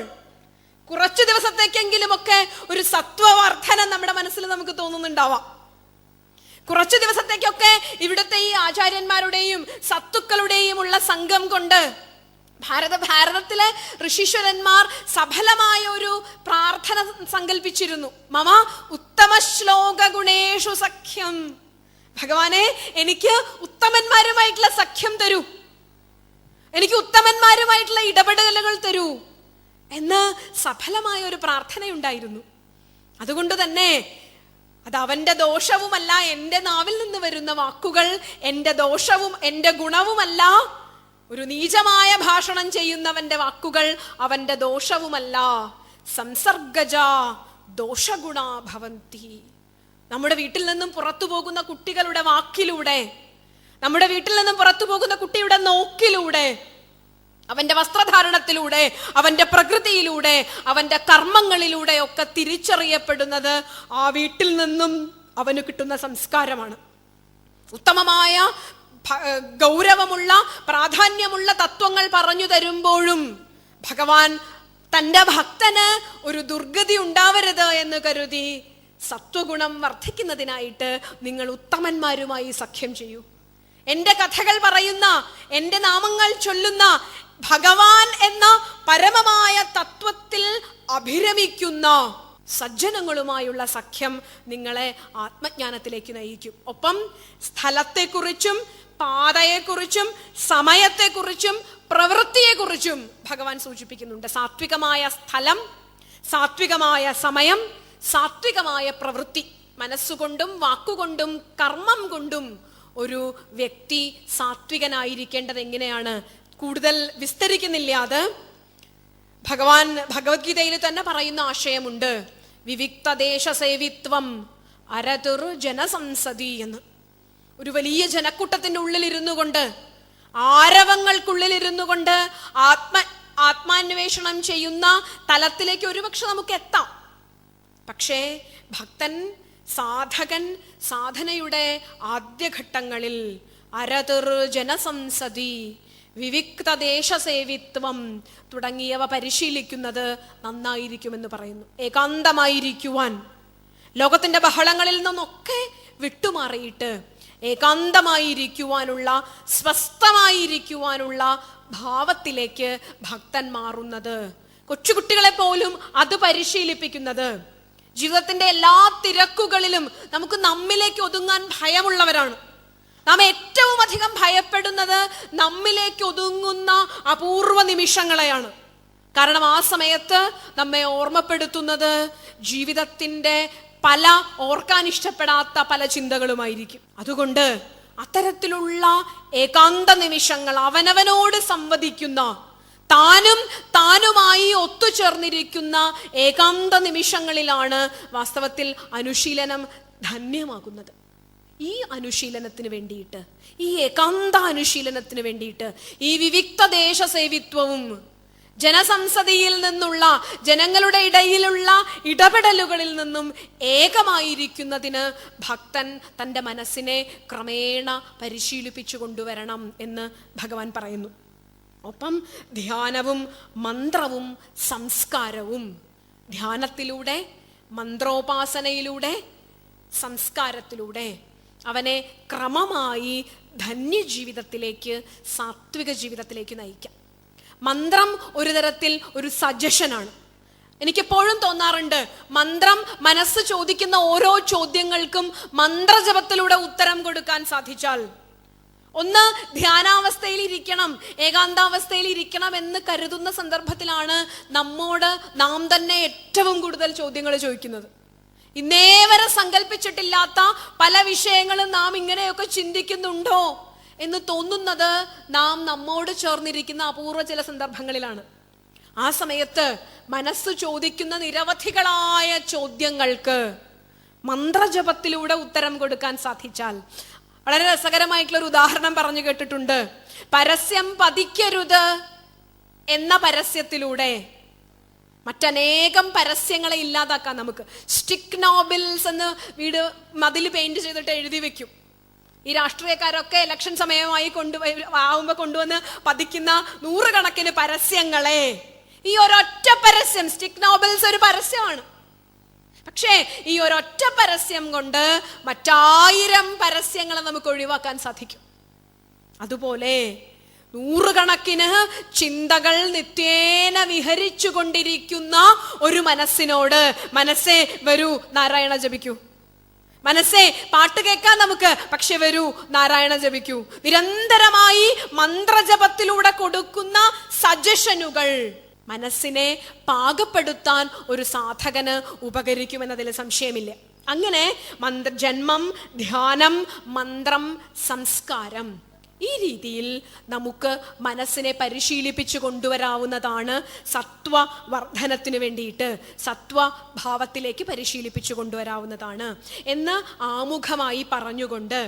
[SPEAKER 1] കുറച്ചു ദിവസത്തേക്കെങ്കിലും ഒക്കെ ഒരു സത്വവർദ്ധനം നമ്മുടെ മനസ്സിൽ നമുക്ക് തോന്നുന്നുണ്ടാവാം. കുറച്ചു ദിവസത്തേക്കൊക്കെ ഇവിടുത്തെ ഈ ആചാര്യന്മാരുടെയും സത്തുക്കളുടെയും ഉള്ള സംഘം കൊണ്ട് ഭാരതത്തിലെ ഋഷീശ്വരന്മാർ സഫലമായ ഒരു പ്രാർത്ഥന സങ്കല്പിച്ചിരുന്നു. മമ ഉത്തമ ശ്ലോക ഗുണേഷു സഖ്യം. ഭഗവാനെ, എനിക്ക് ഉത്തമന്മാരുമായിട്ടുള്ള സഖ്യം തരൂ, എനിക്ക് ഉത്തമന്മാരുമായിട്ടുള്ള ഇടപെടലുകൾ തരൂ എന്ന് സഫലമായ ഒരു പ്രാർത്ഥനയുണ്ടായിരുന്നു. അതുകൊണ്ട് തന്നെ അത് അവന്റെ ദോഷവുമല്ല, എൻ്റെ നാവിൽ നിന്ന് വരുന്ന വാക്കുകൾ എൻ്റെ ദോഷവും എൻ്റെ ഗുണവുമല്ല. ഒരു നീചമായ ഭാഷണം ചെയ്യുന്നവന്റെ വാക്കുകൾ അവന്റെ ദോഷവുമല്ല. സംസർഗജ ദോഷഗുണാ ഭവന്തി. നമ്മുടെ വീട്ടിൽ നിന്നും പുറത്തു പോകുന്ന കുട്ടികളുടെ വാക്കിലൂടെ, നമ്മുടെ വീട്ടിൽ നിന്നും പുറത്തു പോകുന്ന കുട്ടിയുടെ നോക്കിലൂടെ, അവന്റെ വസ്ത്രധാരണത്തിലൂടെ, അവന്റെ പ്രകൃതിയിലൂടെ, അവന്റെ കർമ്മങ്ങളിലൂടെ ഒക്കെ തിരിച്ചറിയപ്പെടുന്നത് ആ വീട്ടിൽ നിന്നും അവന് കിട്ടുന്ന സംസ്കാരമാണ്. ഉത്തമമായ ഗൗരവമുള്ള പ്രാധാന്യമുള്ള തത്വങ്ങൾ പറഞ്ഞു തരുമ്പോഴും ഭഗവാൻ തൻ്റെ ഭക്തന് ഒരു ദുർഗതി ഉണ്ടാവരുത് എന്ന് കരുതി സത്വഗുണം വർദ്ധിക്കുന്നതിനായിട്ട് നിങ്ങൾ ഉത്തമന്മാരുമായി സഖ്യം ചെയ്യൂ. എൻ്റെ കഥകൾ പറയുന്ന, എൻ്റെ നാമങ്ങൾ ചൊല്ലുന്ന ഭഗവാൻ എന്ന പരമമായ തത്വത്തിൽ അഭിരമിക്കുന്ന സജ്ജനങ്ങളുമായുള്ള സഖ്യം നിങ്ങളെ ആത്മജ്ഞാനത്തിലേക്ക് നയിക്കും. ഒപ്പം സ്ഥലത്തെക്കുറിച്ചും പാതയെക്കുറിച്ചും സമയത്തെക്കുറിച്ചും പ്രവൃത്തിയെക്കുറിച്ചും ഭഗവാൻ സൂചിപ്പിക്കുന്നുണ്ട്. സാത്വികമായ സ്ഥലം, സാത്വികമായ സമയം, സാത്വികമായ പ്രവൃത്തി. മനസ്സുകൊണ്ടും വാക്കുകൊണ്ടും കർമ്മം കൊണ്ടും ഒരു വ്യക്തി സാത്വികനായിരിക്കേണ്ടത് എങ്ങനെയാണ് കൂടുതൽ വിസ്തരിക്കുന്നില്ല. അത് ഭഗവാൻ ഭഗവത്ഗീതയിൽ തന്നെ പറയുന്ന ആശയമുണ്ട്. വിവിക്തദേശ സേവിത്വം അരതുർ ജനസംസതി എന്ന്. ഒരു വലിയ ജനക്കൂട്ടത്തിന്റെ ഉള്ളിലിരുന്നു കൊണ്ട്, ആരവങ്ങൾക്കുള്ളിലിരുന്നു കൊണ്ട് ആത്മാന്വേഷണം ചെയ്യുന്ന തലത്തിലേക്ക് ഒരുപക്ഷെ നമുക്ക് എത്താം. പക്ഷേ ഭക്തൻ, സാധകൻ സാധനയുടെ ആദ്യഘട്ടങ്ങളിൽ അരതുർ ജനസംസതി, വിവിക്തദേശസേവിത്വം തുടങ്ങിയവ പരിശീലിക്കുന്നത് നന്നായിരിക്കുമെന്ന് പറയുന്നു. ഏകാന്തമായിരിക്കുവാൻ, ലോകത്തിന്റെ ബഹളങ്ങളിൽ നിന്നൊക്കെ വിട്ടുമാറിയിട്ട് ഏകാന്തമായിരിക്കുവാനുള്ള, സ്വസ്ഥമായിരിക്കുവാനുള്ള ഭാവത്തിലേക്ക് ഭക്തൻ മാറുന്നത്, കൊച്ചുകുട്ടികളെ പോലും അത് പരിശീലിപ്പിക്കുന്നത്. ജീവിതത്തിന്റെ എല്ലാ തിരക്കുകളിലും നമുക്ക് നമ്മിലേക്ക് ഒതുങ്ങാൻ ഭയമുള്ളവരാണ്. നാം ഏറ്റവും അധികം ഭയപ്പെടുന്നത് നമ്മിലേക്ക് ഒതുങ്ങുന്ന അപൂർവ നിമിഷങ്ങളെയാണ്. കാരണം ആ സമയത്ത് നമ്മെ ഓർമ്മപ്പെടുത്തുന്നത് ജീവിതത്തിന്റെ പല ഓർക്കാൻ ഇഷ്ടപ്പെടാത്ത പല ചിന്തകളുമായിരിക്കും. അതുകൊണ്ട് അത്തരത്തിലുള്ള ഏകാന്ത നിമിഷങ്ങൾ, അവനവനോട് സംവദിക്കുന്ന, താനുമായി ഒത്തുചേർന്നിരിക്കുന്ന ഏകാന്ത നിമിഷങ്ങളിലാണ് വാസ്തവത്തിൽ അനുശീലനം ധന്യമാകുന്നത്. ഈ അനുശീലനത്തിന് വേണ്ടിയിട്ട്, ഈ ഏകാന്ത അനുശീലനത്തിന് വേണ്ടിയിട്ട്, ഈ വിവിക്ത ദേശസേവിത്വവും ജനസംസദിയിൽ നിന്നുള്ള, ജനങ്ങളുടെ ഇടയിലുള്ള ഇടപെടലുകളിൽ നിന്നും ഏകമായിരിക്കുന്നതിന് ഭക്തൻ തൻ്റെ മനസ്സിനെ ക്രമേണ പരിശീലിപ്പിച്ചു കൊണ്ടുവരണം എന്ന് ഭഗവാൻ പറയുന്നു. ഒപ്പം ധ്യാനവും മന്ത്രവും സംസ്കാരവും, ധ്യാനത്തിലൂടെ, മന്ത്രോപാസനയിലൂടെ, സംസ്കാരത്തിലൂടെ അവനെ ക്രമമായി ധന്യജീവിതത്തിലേക്ക്, സാത്വിക ജീവിതത്തിലേക്ക് നയിക്കാം. മന്ത്രം ഒരു തരത്തിൽ ഒരു സജഷനാണ്. എനിക്കെപ്പോഴും തോന്നാറുണ്ട്, മന്ത്രം മനസ്സ് ചോദിക്കുന്ന ഓരോ ചോദ്യങ്ങൾക്കും മന്ത്രജപത്തിലൂടെ ഉത്തരം കൊടുക്കാൻ സാധിച്ചാൽ, ഒന്ന് ധ്യാനാവസ്ഥയിൽ ഇരിക്കണം, ഏകാന്താവസ്ഥയിൽ ഇരിക്കണം എന്ന് കരുതുന്ന സന്ദർഭത്തിലാണ് നമ്മോട് നാം തന്നെ ഏറ്റവും കൂടുതൽ ചോദ്യങ്ങൾ ചോദിക്കുന്നത്. ഇന്നേ വരെ സങ്കല്പിച്ചിട്ടില്ലാത്ത പല വിഷയങ്ങളും നാം ഇങ്ങനെയൊക്കെ ചിന്തിക്കുന്നുണ്ടോ എന്ന് തോന്നുന്നത് നാം നമ്മോട് ചേർന്നിരിക്കുന്ന അപൂർവ ചില സന്ദർഭങ്ങളിലാണ്. ആ സമയത്ത് മനസ്സ് ചോദിക്കുന്ന നിരവധികളായ ചോദ്യങ്ങൾക്ക് മന്ത്രജപത്തിലൂടെ ഉത്തരം കൊടുക്കാൻ സാധിച്ചാൽ, വളരെ രസകരമായിട്ടുള്ളൊരു ഉദാഹരണം പറഞ്ഞു കേട്ടിട്ടുണ്ട്. പരസ്യം പതിക്കരുത് എന്ന പരസ്യത്തിലൂടെ മറ്റനേകം പരസ്യങ്ങളെ ഇല്ലാതാക്കാൻ നമുക്ക്. സ്റ്റിക്ക് നോബിൽസ് എന്ന് വീട് മതിൽ പെയിന്റ് ചെയ്തിട്ട് എഴുതി വെക്കും. ഈ രാഷ്ട്രീയക്കാരൊക്കെ ഇലക്ഷൻ സമയമായി ആവുമ്പോ കൊണ്ടുവന്ന് പതിക്കുന്ന നൂറുകണക്കിന് പരസ്യങ്ങളെ, ഈ ഒരൊറ്റ പരസ്യം, സ്റ്റിക്ക് നോബിൽസ് ഒരു പരസ്യമാണ്. പക്ഷേ ഈ ഒരൊറ്റ പരസ്യം കൊണ്ട് മറ്റായിരം പരസ്യങ്ങളെ നമുക്ക് ഒഴിവാക്കാൻ സാധിക്കും. അതുപോലെ നൂറുകണക്കിന് ചിന്തകൾ നിത്യേന വിഹരിച്ചു കൊണ്ടിരിക്കുന്ന ഒരു മനസ്സിനോട്, മനസ്സേ വരൂ നാരായണ ജപിക്കൂ, മനസ്സേ പാട്ട് കേൾക്കാൻ നമുക്ക്, പക്ഷെ വരൂ നാരായണ ജപിക്കൂ, നിരന്തരമായി മന്ത്രജപത്തിലൂടെ കൊടുക്കുന്ന സജഷനുകൾ മനസ്സിനെ പാകപ്പെടുത്താൻ ഒരു സാധകന് ഉപകരിക്കുമെന്നതിൽ സംശയമില്ല. അങ്ങനെ ജന്മം, ധ്യാനം, മന്ത്രം, സംസ്കാരം, ഈ രീതിയിൽ നമുക്ക് മനസ്സിനെ പരിശീലിപ്പിച്ചു കൊണ്ടുവരാവുന്നതാണ്. സത്വവർദ്ധനത്തിന് വേണ്ടിയിട്ട് സത്വഭാവത്തിലേക്ക് പരിശീലിപ്പിച്ചു കൊണ്ടുവരാവുന്നതാണ് എന്ന് ആമുഖമായി പറഞ്ഞുകൊണ്ട്,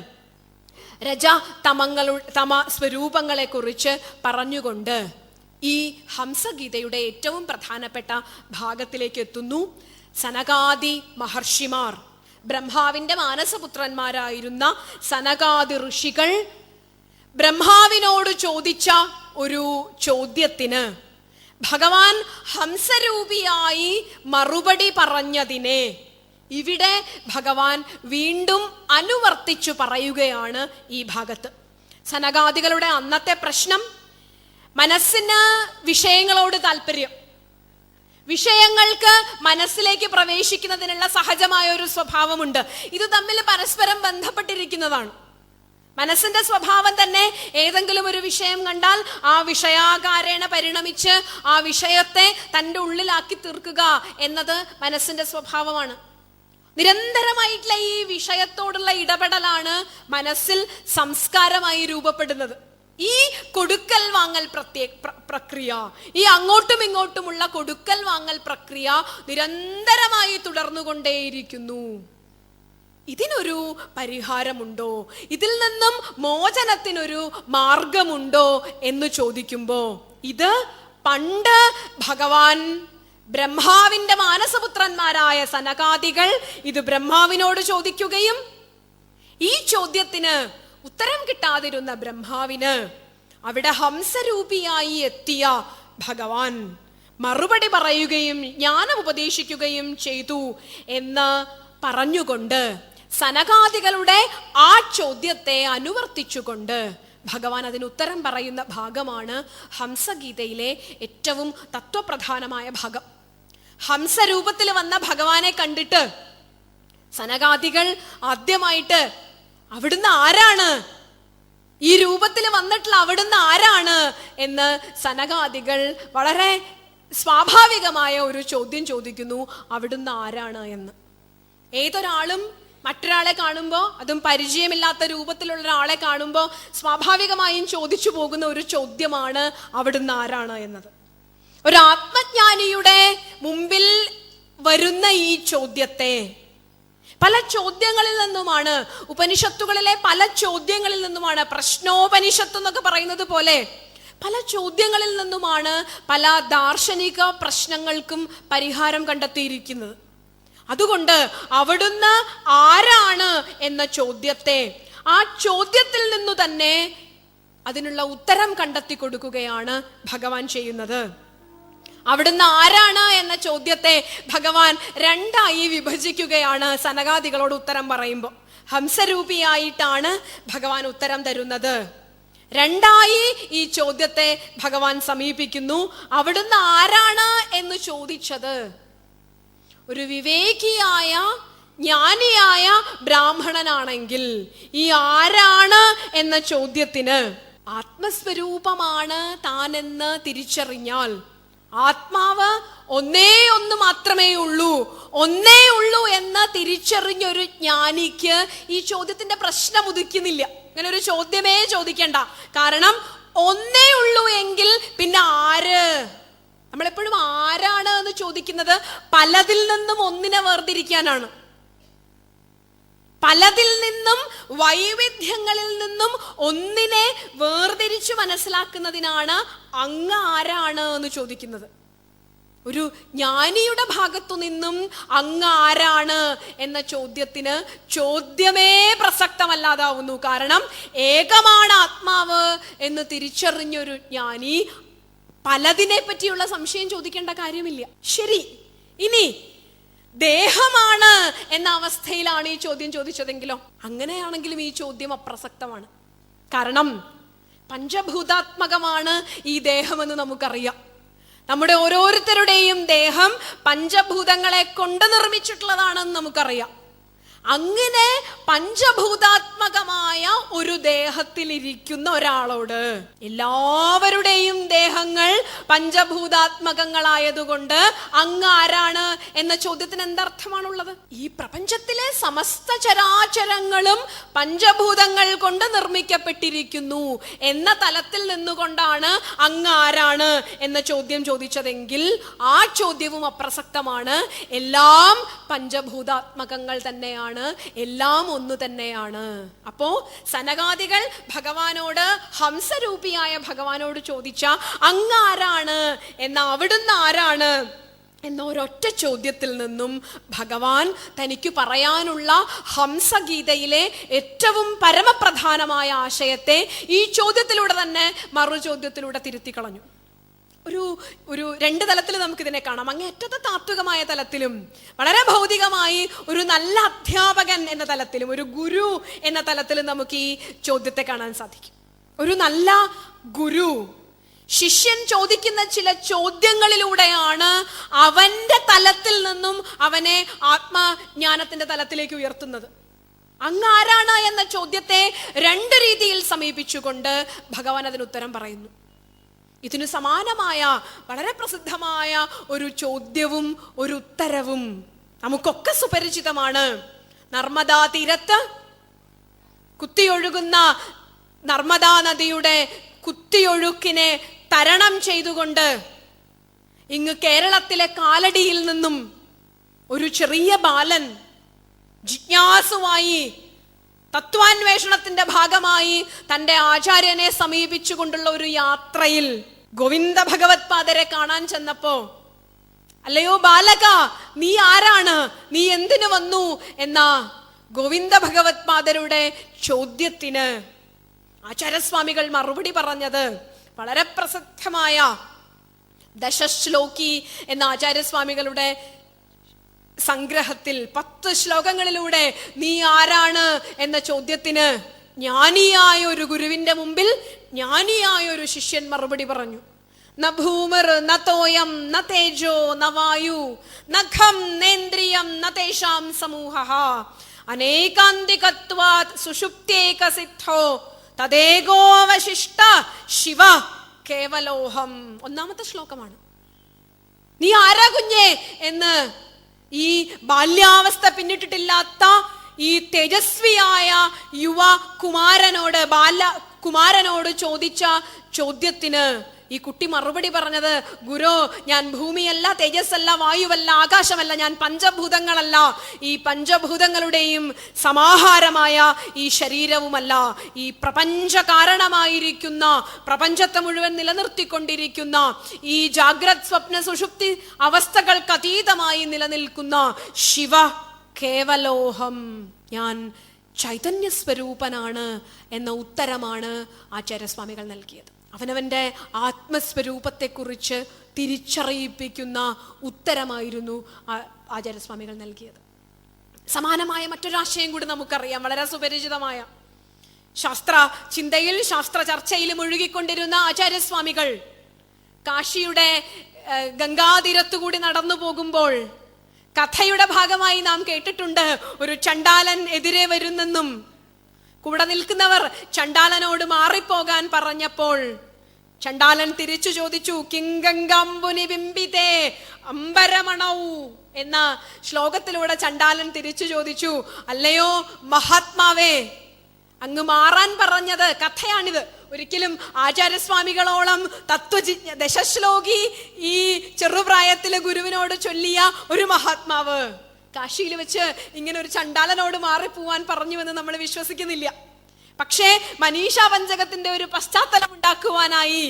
[SPEAKER 1] രജ തമ സ്വരൂപങ്ങളെ കുറിച്ച് പറഞ്ഞുകൊണ്ട് ഈ ഹംസഗീതയുടെ ഏറ്റവും പ്രധാനപ്പെട്ട ഭാഗത്തിലേക്ക് എത്തുന്നു. സനകാദി മഹർഷിമാർ, ബ്രഹ്മാവിന്റെ മാനസപുത്രന്മാരായിരുന്ന സനകാദി ഋഷികൾ ബ്രഹ്മാവിനോട് ചോദിച്ച ഒരു ചോദ്യത്തിന് ഭഗവാൻ ഹംസരൂപിയായി മറുപടി പറഞ്ഞതിനെ ഇവിടെ ഭഗവാൻ വീണ്ടും അനുവർത്തിച്ചു പറയുകയാണ് ഈ ഭാഗത്ത്. സനകാദികളുടെ അന്നത്തെ പ്രശ്നം, മനസ്സിന് വിഷയങ്ങളോട് താല്പര്യം, വിഷയങ്ങൾക്ക് മനസ്സിലേക്ക് പ്രവേശിക്കുന്നതിനുള്ള സഹജമായ ഒരു സ്വഭാവമുണ്ട്. ഇത് തമ്മിൽ പരസ്പരം ബന്ധപ്പെട്ടിരിക്കുന്നതാണ്. മനസ്സിന്റെ സ്വഭാവം തന്നെ ഏതെങ്കിലും ഒരു വിഷയം കണ്ടാൽ ആ വിഷയാകാരേണ പരിണമിച്ച് ആ വിഷയത്തെ തൻ്റെ ഉള്ളിലാക്കി തീർക്കുക എന്നത് മനസ്സിന്റെ സ്വഭാവമാണ്. നിരന്തരമായിട്ടുള്ള ഈ വിഷയത്തോടുള്ള ഇടപെടലാണ് മനസ്സിൽ സംസ്കാരമായി രൂപപ്പെടുന്നത്. ഈ കൊടുക്കൽ വാങ്ങൽ പ്രക്രിയ, ഈ അങ്ങോട്ടും ഇങ്ങോട്ടുമുള്ള കൊടുക്കൽ വാങ്ങൽ പ്രക്രിയ നിരന്തരമായി തുടർന്നുകൊണ്ടേയിരിക്കുന്നു. ഇതിനൊരു പരിഹാരമുണ്ടോ, ഇതിൽ നിന്നും മോചനത്തിനൊരു മാർഗമുണ്ടോ എന്ന് ചോദിക്കുമ്പോ, ഇത് പണ്ട് ഭഗവാൻ ബ്രഹ്മാവിന്റെ മാനസപുത്രന്മാരായ സനകാദികൾ ഇത് ബ്രഹ്മാവിനോട് ചോദിക്കുകയും ഈ ചോദ്യത്തിന് ഉത്തരം കിട്ടാതിരുന്ന ബ്രഹ്മാവിന് അവിടെ ഹംസരൂപിയായി എത്തിയ ഭഗവാൻ മറുപടി പറയുകയും ജ്ഞാനം ഉപദേശിക്കുകയും ചെയ്തു എന്ന് പറഞ്ഞുകൊണ്ട് സനകാദികളുടെ ആ ചോദ്യത്തെ അനുവർത്തിച്ചുകൊണ്ട് ഭഗവാൻ അതിന് ഉത്തരം പറയുന്ന ഭാഗമാണ് ഹംസഗീതയിലെ ഏറ്റവും തത്വപ്രധാനമായ ഭാഗം. ഹംസരൂപത്തിൽ വന്ന ഭഗവാനെ കണ്ടിട്ട് സനകാദികൾ ആദ്യമായിട്ട് അവിടുന്ന് ആരാണ്, ഈ രൂപത്തിൽ വന്നിട്ടുള്ള അവിടുന്ന് ആരാണ് എന്ന് സനകാദികൾ വളരെ സ്വാഭാവികമായ ഒരു ചോദ്യം ചോദിക്കുന്നു. അവിടുന്ന് ആരാണ് എന്ന്. ഏതൊരാളും മറ്റൊരാളെ കാണുമ്പോൾ, അതും പരിചയമില്ലാത്ത രൂപത്തിലുള്ള ഒരാളെ കാണുമ്പോൾ സ്വാഭാവികമായും ചോദിച്ചു പോകുന്ന ഒരു ചോദ്യമാണ് അവിടുന്ന് ആരാണ് എന്നത്. ഒരു ആത്മജ്ഞാനിയുടെ മുമ്പിൽ വരുന്ന ഈ ചോദ്യത്തെ പല ചോദ്യങ്ങളിൽ നിന്നുമാണ്, ഉപനിഷത്തുകളിലെ പല ചോദ്യങ്ങളിൽ നിന്നുമാണ്, പ്രശ്നോപനിഷത്ത് എന്നൊക്കെ പറയുന്നത് പോലെ പല ചോദ്യങ്ങളിൽ നിന്നുമാണ് പല ദാർശനിക പ്രശ്നങ്ങൾക്കും പരിഹാരം കണ്ടെത്തിയിരിക്കുന്നത്. അതുകൊണ്ട് അവിടുന്ന് ആരാണ് എന്ന ചോദ്യത്തെ, ആ ചോദ്യത്തിൽ നിന്നു തന്നെ അതിനുള്ള ഉത്തരം കണ്ടെത്തി കൊടുക്കുകയാണ് ഭഗവാൻ ചെയ്യുന്നത്. അവിടുന്ന് ആരാണ് എന്ന ചോദ്യത്തെ ഭഗവാൻ രണ്ടായി വിഭജിക്കുകയാണ് സനകാദികളോട് ഉത്തരം പറയുമ്പോൾ. ഹംസരൂപിയായിട്ടാണ് ഭഗവാൻ ഉത്തരം തരുന്നത്. രണ്ടായി ഈ ചോദ്യത്തെ ഭഗവാൻ സമീപിക്കുന്നു. അവിടുന്ന് ആരാണ് എന്ന് ചോദിച്ചത് ഒരു വിവേകിയായ ജ്ഞാനിയായ ബ്രാഹ്മണനാണെങ്കിൽ ഈ ആരാണ് എന്ന ചോദ്യത്തിന് ആത്മസ്വരൂപമാണ് താനെന്ന് തിരിച്ചറിഞ്ഞാൽ, ആത്മാവ് ഒന്ന് മാത്രമേ ഉള്ളൂ എന്ന് തിരിച്ചറിഞ്ഞൊരു ജ്ഞാനിക്ക് ഈ ചോദ്യത്തിന്റെ പ്രശ്നം ഉദിക്കുന്നില്ല. അങ്ങനെ ഒരു ചോദ്യമേ ചോദിക്കണ്ട. കാരണം ഒന്നേ ഉള്ളൂ എങ്കിൽ പിന്നെ ആര്? നമ്മളെപ്പോഴും ആരാണ് എന്ന് ചോദിക്കുന്നത് പലതിൽ നിന്നും ഒന്നിനെ വേർതിരിക്കാനാണ്. പലതിൽ നിന്നും വൈവിധ്യങ്ങളിൽ നിന്നും ഒന്നിനെ വേർതിരിച്ചു മനസ്സിലാക്കുന്നതിനാണ് അങ്ങ് ആരാണ് എന്ന് ചോദിക്കുന്നത്. ഒരു ജ്ഞാനിയുടെ ഭാഗത്തു നിന്നും അങ്ങ് ആരാണ് എന്ന ചോദ്യത്തിന് ചോദ്യമേ പ്രസക്തമല്ലാതാവുന്നു. കാരണം ഏകമാണ് ആത്മാവ് എന്ന് തിരിച്ചറിഞ്ഞൊരു ജ്ഞാനി പലതിനെ പറ്റിയുള്ള സംശയം ചോദിക്കേണ്ട കാര്യമില്ല. ശരി, ഇനി ദേഹമാണ് എന്ന അവസ്ഥയിലാണ് ഈ ചോദ്യം ചോദിച്ചതെങ്കിലോ? അങ്ങനെയാണെങ്കിലും ഈ ചോദ്യം അപ്രസക്തമാണ്. കാരണം പഞ്ചഭൂതാത്മകമാണ് ഈ ദേഹമെന്ന് നമുക്കറിയാം. നമ്മുടെ ഓരോരുത്തരുടെയും ദേഹം പഞ്ചഭൂതങ്ങളെ കൊണ്ട് നിർമ്മിച്ചിട്ടുള്ളതാണെന്ന് നമുക്കറിയാം. അങ്ങനെ പഞ്ചഭൂതാത്മകമായ ഒരു ദേഹത്തിൽ ഇരിക്കുന്ന ഒരാളോട് എല്ലാവരുടെയും ദേഹങ്ങൾ പഞ്ചഭൂതാത്മകങ്ങളായതുകൊണ്ട് അങ്ങ് ആരാണ് എന്ന ചോദ്യത്തിന് എന്തർത്ഥമാണുള്ളത്? ഈ പ്രപഞ്ചത്തിലെ സമസ്ത ചരാചരങ്ങളും പഞ്ചഭൂതങ്ങൾ കൊണ്ട് നിർമ്മിക്കപ്പെട്ടിരിക്കുന്നു എന്ന തലത്തിൽ നിന്നുകൊണ്ടാണ് അങ്ങ് ആരാണ് എന്ന ചോദ്യം ചോദിച്ചതെങ്കിൽ ആ ചോദ്യവും അപ്രസക്തമാണ്. എല്ലാം പഞ്ചഭൂതാത്മകങ്ങൾ തന്നെയാണ്, എല്ലാം ഒന്ന് തന്നെയാണ്. അപ്പോ സനകാദികൾ ഭഗവാനോട്, ഹംസരൂപിയായ ഭഗവാനോട് ചോദിച്ച അങ്ങ് ആരാണ് എന്ന അവിടുന്ന് ആരാണ് എന്ന ഒരൊറ്റ ചോദ്യത്തിൽ നിന്നും ഭഗവാൻ തനിക്ക് പറയാനുള്ള ഹംസഗീതയിലെ ഏറ്റവും പരമപ്രധാനമായ ആശയത്തെ ഈ ചോദ്യത്തിലൂടെ തന്നെ മറു ചോദ്യത്തിലൂടെ തിരുത്തി കളഞ്ഞു. ഒരു രണ്ട് തലത്തിൽ നമുക്കിതിനെ കാണാം. അങ്ങേറ്റത്തെ താത്വികമായ തലത്തിലും വളരെ ഭൗതികമായി ഒരു നല്ല അധ്യാപകൻ എന്ന തലത്തിലും ഒരു ഗുരു എന്ന തലത്തിലും നമുക്ക് ഈ ചോദ്യത്തെ കാണാൻ സാധിക്കും. ഒരു നല്ല ഗുരു ശിഷ്യൻ ചോദിക്കുന്ന ചില ചോദ്യങ്ങളിലൂടെയാണ് അവന്റെ തലത്തിൽ നിന്നും അവനെ ആത്മജ്ഞാനത്തിന്റെ തലത്തിലേക്ക് ഉയർത്തുന്നത്. അങ്ങ് ആരാണ് എന്ന ചോദ്യത്തെ രണ്ട് രീതിയിൽ സമീപിച്ചുകൊണ്ട് ഭഗവാൻ അതിന് ഉത്തരം പറയുന്നു. ഇതിനു സമാനമായ വളരെ പ്രസിദ്ധമായ ഒരു ചോദ്യവും ഒരു ഉത്തരവും നമുക്കൊക്കെ സുപരിചിതമാണ്. നർമ്മദാ തീരത്ത് കുത്തിയൊഴുകുന്ന നർമ്മദാ നദിയുടെ കുത്തിയൊഴുക്കിനെ തരണം ചെയ്തുകൊണ്ട് ഇങ്ങ് കേരളത്തിലെ കാലടിയിൽ നിന്നും ഒരു ചെറിയ ബാലൻ ജിജ്ഞാസുവായി തത്വാന്വേഷണത്തിന്റെ ഭാഗമായി തന്റെ ആചാര്യനെ സമീപിച്ചുകൊണ്ടുള്ള ഒരു യാത്രയിൽ ഗോവിന്ദ ഭഗവത് പാദരെ കാണാൻ ചെന്നപ്പോ, അല്ലയോ ബാലക, നീ ആരാണ്, നീ എന്തിനു വന്നു എന്ന ഗോവിന്ദ ഭഗവത് പാദരുടെ ചോദ്യത്തിന് ആചാര്യസ്വാമികൾ മറുപടി പറഞ്ഞത് വളരെ പ്രസിദ്ധമായ ദശശ്ലോകി എന്ന ആചാര്യസ്വാമികളുടെ സംഗ്രഹത്തിൽ 10 ശ്ലോകങ്ങളിലൂടെ നീ ആരാണ് എന്ന ചോദ്യത്തിന് ജ്ഞാനിയായ ഒരു ഗുരുവിന്റെ മുമ്പിൽ ജ്ഞാനിയായ ഒരു ശിഷ്യൻ മറുപടി പറഞ്ഞു. ന ഭൂമിർ ന തോയം ന തേജോ ന വായു ന ഖം നേന്ദ്രിയം ന തേഷാം സമൂഹഃ അനേകാന്തികത്വാത് സുഷുപ്തേക സിദ്ധോ തദേകോവശിഷ്ട ശിവ കേവലോഹം. 1-ാമത്തെ ശ്ലോകമാണ്. നീ ആരാ കുഞ്ഞേ എന്ന് ഈ ബാല്യാവസ്ഥ പിന്നിട്ടിട്ടില്ലാത്ത ഈ തേജസ്വിയായ യുവ കുമാരനോട് ചോദിച്ച ചോദ്യത്തിന് ഈ കുട്ടി മറുപടി പറഞ്ഞത്, ഗുരു, ഞാൻ ഭൂമിയല്ല, തേജസ്സല്ല, വായുവല്ല, ആകാശമല്ല, ഞാൻ പഞ്ചഭൂതങ്ങളല്ല, ഈ പഞ്ചഭൂതങ്ങളുടെയും സമാഹാരമായ ഈ ശരീരവുമല്ല, ഈ പ്രപഞ്ച കാരണമായിരിക്കുന്ന, പ്രപഞ്ചത്തെ മുഴുവൻ നിലനിർത്തിക്കൊണ്ടിരിക്കുന്ന, ഈ ജാഗ്രത് സ്വപ്ന സുഷുപ്തി അവസ്ഥകൾക്ക് അതീതമായി നിലനിൽക്കുന്ന ശിവ കേവലോഹം, ഞാൻ ചൈതന്യ സ്വരൂപനാണ് എന്ന ഉത്തരമാണ് ആചാര്യസ്വാമികൾ നൽകിയത്. അവനവന്റെ ആത്മസ്വരൂപത്തെക്കുറിച്ച് തിരിച്ചറിയിപ്പിക്കുന്ന ഉത്തരമായിരുന്നു ആചാര്യസ്വാമികൾ നൽകിയത്. സമാനമായ മറ്റൊരാശയം കൂടി നമുക്കറിയാം, വളരെ സുപരിചിതമായ. ശാസ്ത്ര ചിന്തയിൽ, ശാസ്ത്ര ചർച്ചയിൽ മുഴുകിക്കൊണ്ടിരുന്ന ആചാര്യസ്വാമികൾ കാശിയുടെ ഗംഗാതീരത്തുകൂടി നടന്നു പോകുമ്പോൾ കഥയുടെ ഭാഗമായി നാം കേട്ടിട്ടുണ്ട്, ഒരു ചണ്ടാലൻ എതിരെ വരുന്നെന്നും കൂടെ നിൽക്കുന്നവർ ചണ്ടാലനോട് മാറിപ്പോകാൻ പറഞ്ഞപ്പോൾ ചണ്ടാലൻ തിരിച്ചു ചോദിച്ചു, കിംഗംഗംബുനി ബിംബിതേ അംബരമണൗ എന്ന ശ്ലോകത്തിലൂടെ ചണ്ടാലൻ തിരിച്ചു ചോദിച്ചു, അല്ലയോ മഹാത്മാവേ, അങ്ങ് മാറാൻ പറഞ്ഞത്, കഥയാണിത്, ഒരിക്കലും ആചാര്യസ്വാമികളോളം ദശശ്ലോകി ഈ ചെറുപ്രായത്തിലെ ഗുരുവിനോട് ചൊല്ലിയ ഒരു മഹാത്മാവ് കാശിയിൽ വെച്ച് ഇങ്ങനെ ഒരു ചണ്ടാലനോട് മാറിപ്പോവാൻ പറഞ്ഞുവെന്ന് നമ്മൾ വിശ്വസിക്കുന്നില്ല. പക്ഷേ മനീഷാ പഞ്ചകത്തിന്റെ ഒരു പശ്ചാത്തലം ഉണ്ടാക്കുവാനായി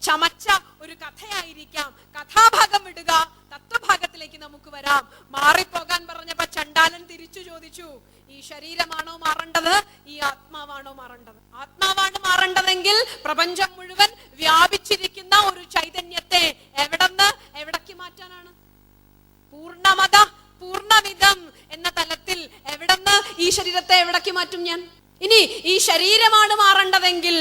[SPEAKER 1] ചമച്ച ഒരു കഥയായിരിക്കാം. കഥാഭാഗം വിടുക, തത്വഭാഗത്തിലേക്ക് നമുക്ക് വരാം. മാറിപ്പോകാൻ പറഞ്ഞപ്പോ ചണ്ടാലൻ തിരിച്ചു ചോദിച്ചു, ഈ ശരീരമാണോ മാറേണ്ടത്, ഈ ആത്മാവാണോ മാറേണ്ടത്? ആത്മാവാണ് മാറേണ്ടതെങ്കിൽ പ്രപഞ്ചം മുഴുവൻ വ്യാപിച്ചിരിക്കുന്ന ഒരു ചൈതന്യത്തെ എവിടെന്ന് എവിടേക്ക് മാറ്റാനാണ്? പൂർണ്ണമത പൂർണ്ണമിതം എന്ന തലത്തിൽ എവിടെന്ന് ഈ ശരീരത്തെ എവിടേക്ക് മാറ്റും ഞാൻ? ഇനി ഈ ശരീരമാണ് മാറേണ്ടതെങ്കിൽ